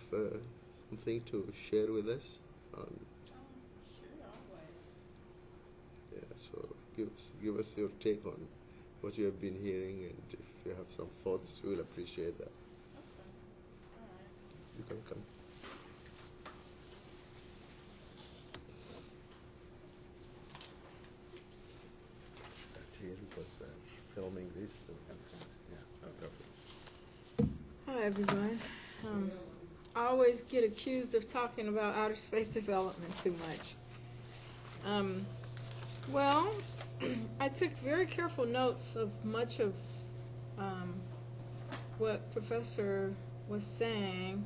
something to share with us? Sure, always. Yeah, so give us your take on what you have been hearing, and if you have some thoughts, we'll appreciate that. Okay. All right. You can come. Start here because we're filming this. So yeah, okay. Hi, everyone. I always get accused of talking about outer space development too much. Well, I took very careful notes of much of what Professor was saying.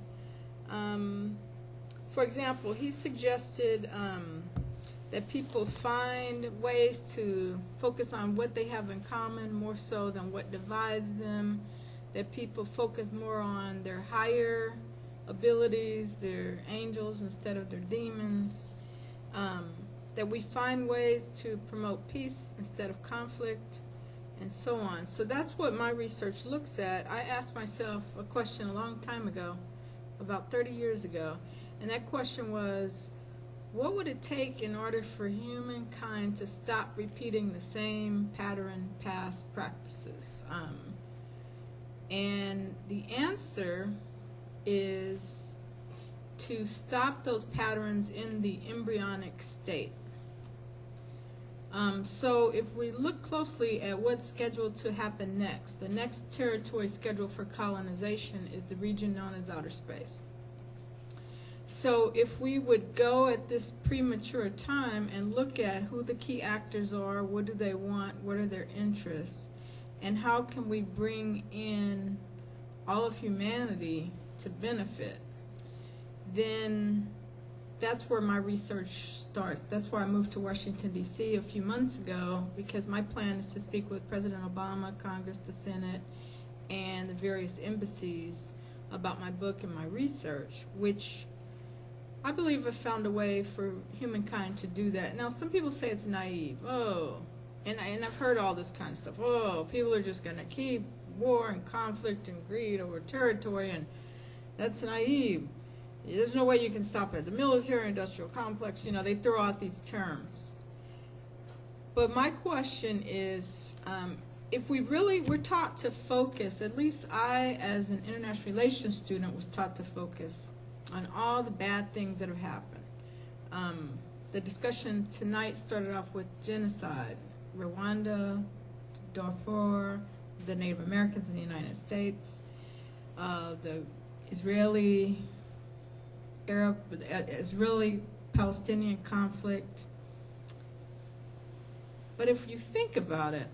For example, he suggested that people find ways to focus on what they have in common more so than what divides them, that people focus more on their higher abilities, their angels instead of their demons, that we find ways to promote peace instead of conflict, and so on. So that's what my research looks at. I asked myself a question a long time ago, about 30 years ago, and that question was, what would it take in order for humankind to stop repeating the same pattern, past practices? And the answer is to stop those patterns in the embryonic state. So if we look closely at what's scheduled to happen next, the next territory scheduled for colonization is the region known as outer space. So if we would go at this premature time and look at who the key actors are, what do they want, what are their interests, and how can we bring in all of humanity to benefit, then that's where my research starts. That's why I moved to Washington, D.C. a few months ago, because my plan is to speak with President Obama, Congress, the Senate, and the various embassies about my book and my research, which I believe I've found a way for humankind to do that. Now, some people say it's naive. Oh, and I've heard all this kind of stuff. Oh, people are just going to keep war and conflict and greed over territory, and that's naive. There's no way you can stop it. The military-industrial complex, you know, they throw out these terms. But my question is, if we're taught to focus, at least I, as an international relations student, was taught to focus on all the bad things that have happened. The discussion tonight started off with genocide, Rwanda, Darfur, the Native Americans in the United States, the Israeli-Palestinian conflict. But if you think about it,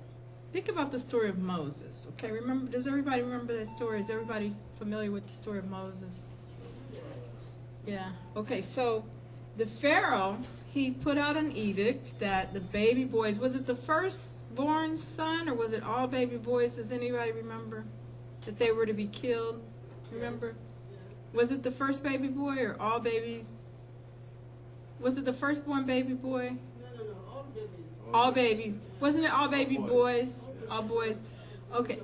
think about the story of Moses. Okay, does everybody remember that story? Is everybody familiar with the story of Moses? Yeah. Okay, so the Pharaoh, he put out an edict that the baby boys, was it the firstborn son or was it all baby boys? Does anybody remember that they were to be killed? Remember? Yes. Was it the first baby boy or all babies? Was it the firstborn baby boy? No, all babies. All babies. Wasn't it all baby boys? All boys. Okay.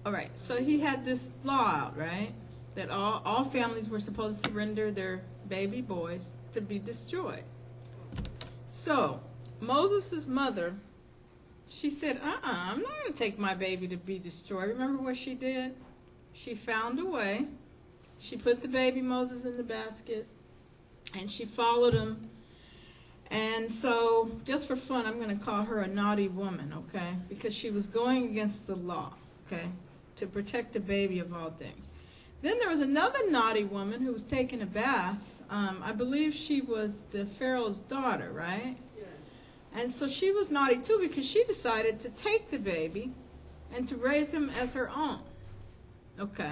All right. So he had this law out, right? That all families were supposed to surrender their baby boys to be destroyed. So Moses' mother, she said, I'm not going to take my baby to be destroyed. Remember what she did? She found a way. She put the baby Moses in the basket, and she followed him. And so, just for fun, I'm going to call her a naughty woman, okay? Because she was going against the law, okay? To protect the baby of all things. Then there was another naughty woman who was taking a bath. I believe she was the Pharaoh's daughter, right? Yes. And so she was naughty too because she decided to take the baby and to raise him as her own. Okay.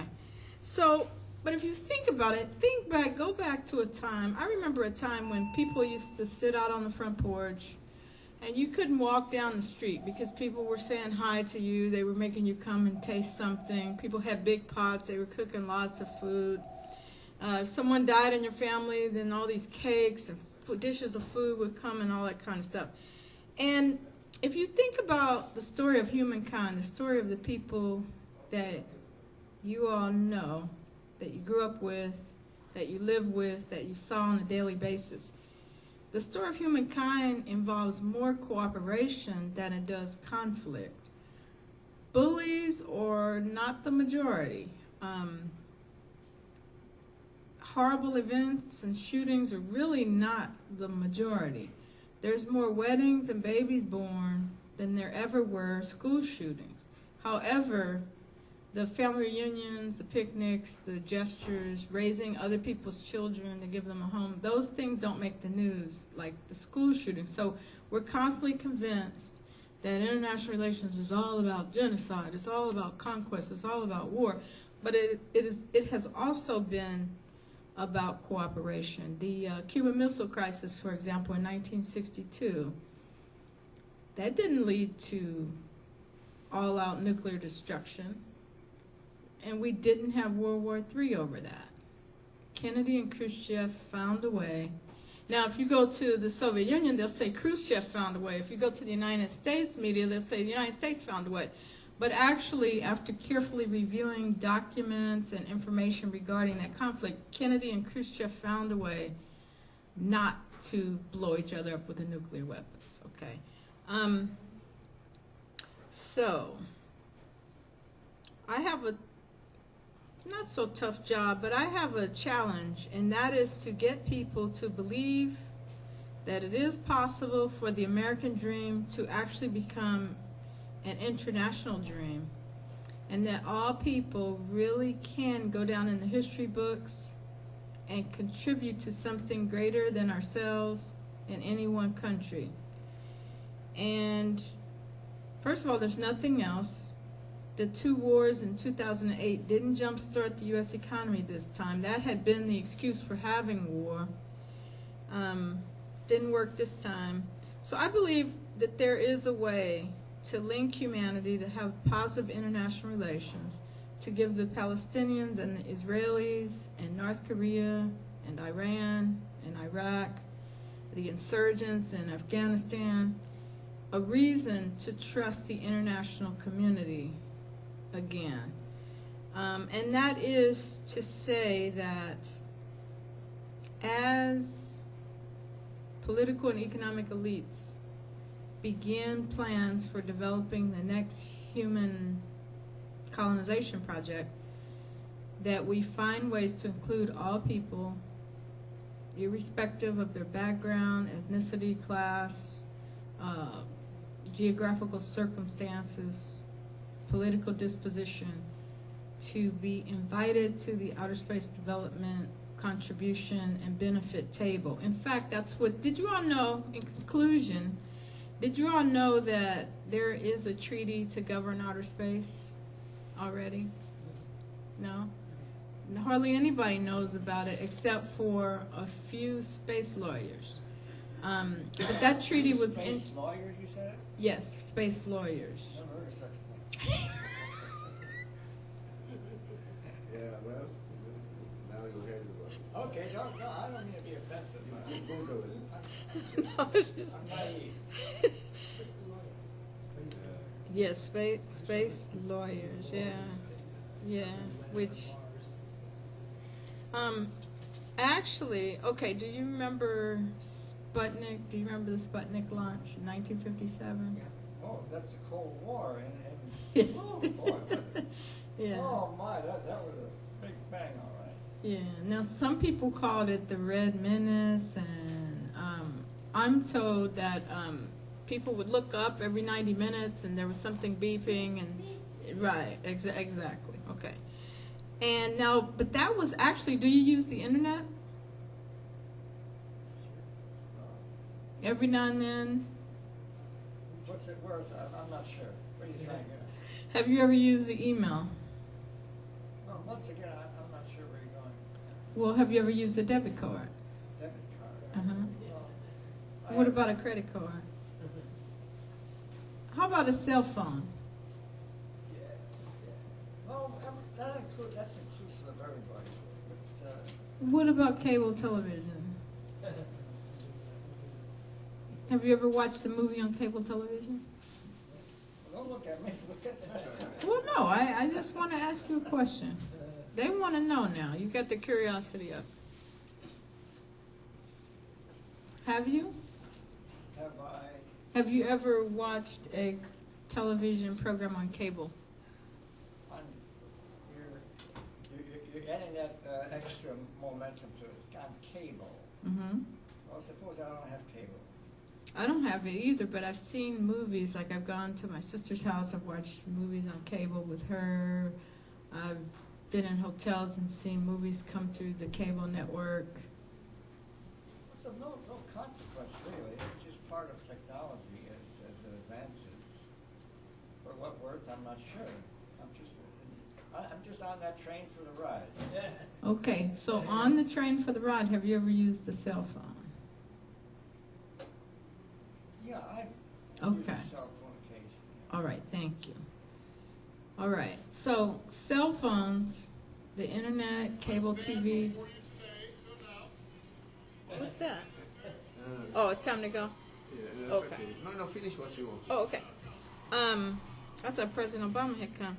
So, but if you think about it, go back to a time. I remember a time when people used to sit out on the front porch and you couldn't walk down the street because people were saying hi to you. They were making you come and taste something. People had big pots. They were cooking lots of food. If someone died in your family, then all these cakes and dishes of food would come and all that kind of stuff. And if you think about the story of humankind, the story of the people that you all know, that you grew up with, that you live with, that you saw on a daily basis, the story of humankind involves more cooperation than it does conflict. bullies are not the majority. Horrible events and shootings are really not the majority. There's more weddings and babies born than there ever were school shootings. However, the family reunions, the picnics, the gestures, raising other people's children to give them a home, those things don't make the news like the school shooting. So we're constantly convinced that international relations is all about genocide, it's all about conquest, it's all about war. But it has also been about cooperation. The Cuban Missile Crisis, for example, in 1962, that didn't lead to all-out nuclear destruction, and we didn't have World War III over that. Kennedy and Khrushchev found a way. Now, if you go to the Soviet Union, they'll say Khrushchev found a way. If you go to the United States media, they'll say the United States found a way. But actually, after carefully reviewing documents and information regarding that conflict, Kennedy and Khrushchev found a way not to blow each other up with the nuclear weapons, okay? So, I have a not so tough job, but I have a challenge, and that is to get people to believe that it is possible for the American dream to actually become an international dream, and that all people really can go down in the history books and contribute to something greater than ourselves in any one country. And first of all, there's nothing else. The 2 wars in 2008 didn't jumpstart the U.S. economy this time. That had been the excuse for having war. Didn't work this time. So I believe that there is a way to link humanity, to have positive international relations, to give the Palestinians and the Israelis and North Korea and Iran and Iraq, the insurgents in Afghanistan, a reason to trust the international community again. And that is to say that as political and economic elites begin plans for developing the next human colonization project, that we find ways to include all people, irrespective of their background, ethnicity, class, geographical circumstances, political disposition, to be invited to the outer space development contribution and benefit table. In fact, that's what, did you all know, in conclusion, did you all know that there is a treaty to govern outer space already? No? Hardly anybody knows about it except for a few space lawyers. But that treaty was in... Space lawyers, you said? Yes, space lawyers. Never heard of such a thing. Yeah, well, now you're hearing about it. Okay, no, I don't mean to be offensive. Google it. No, it's just... I'm naive. Yes, space lawyers, yeah. Yeah, which... Actually, okay, do you remember Sputnik? Do you remember the Sputnik launch in 1957? Oh, that's the Cold War, and oh boy, Yeah. oh my, that was a big bang, all right. Yeah. Now, some people called it the Red Menace, and I'm told that people would look up every 90 minutes, and there was something beeping, and right, exactly. Okay. And now, but that was actually, do you use the internet? Every now and then? What's it worth? I'm not sure. What do you think? Have you ever used the email? Well, once again, I'm not sure where you're going. Well, have you ever used a debit card? Debit card. Uh-huh. Well, What about a credit card? How about a cell phone? well, that's inclusive of everybody. But, What about cable television? Have you ever watched a movie on cable television? don't look at me. Look at that. Well, no, I just want to ask you a question. They want to know now. You got the curiosity up. Have you? Have I? Have you ever watched a television program on cable? adding that extra momentum to it on cable. Mm-hmm. Well, suppose I don't have cable. I don't have it either, but I've seen movies. Like I've gone to my sister's house. I've watched movies on cable with her. I've been in hotels and seen movies come through the cable network. It's of no consequence, really. It's just part of technology as it advances. For what worth, I'm not sure. I'm just on that train for the ride. Okay, so on the train for the ride, have you ever used a cell phone? Yeah, I Okay. use a cell phone occasionally. All right, thank you. All right, so cell phones, the internet, cable TV. What's that? Oh, it's time to go? Yeah, that's Okay. okay. No, finish what you want. Oh, okay. I thought President Obama had come.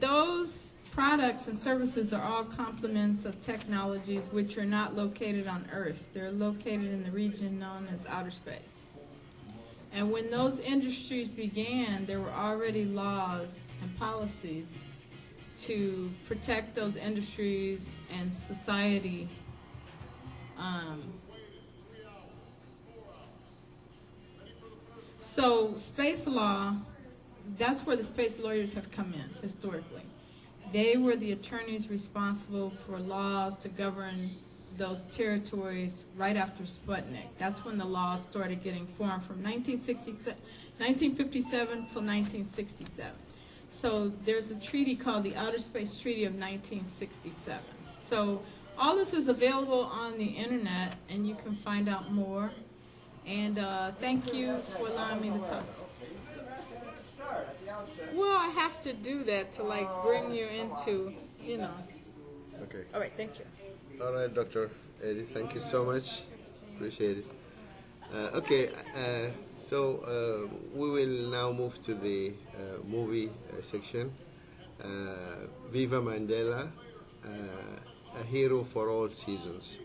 Those products and services are all complements of technologies which are not located on Earth. They're located in the region known as outer space. And when those industries began, there were already laws and policies to protect those industries and society. So space law, that's where the space lawyers have come in historically. They were the attorneys responsible for laws to govern those territories right after Sputnik. That's when the laws started getting formed from 1957 till 1967. So there's a treaty called the Outer Space Treaty of 1967. So all this is available on the internet, and you can find out more. And thank you for allowing me to talk. Well, I have to do that to like bring you into, you know. Okay. All right, thank you. All right, Dr. Eddie, thank you so much. Appreciate it. Okay, so we will now move to the movie section. Viva Mandela, a hero for all seasons.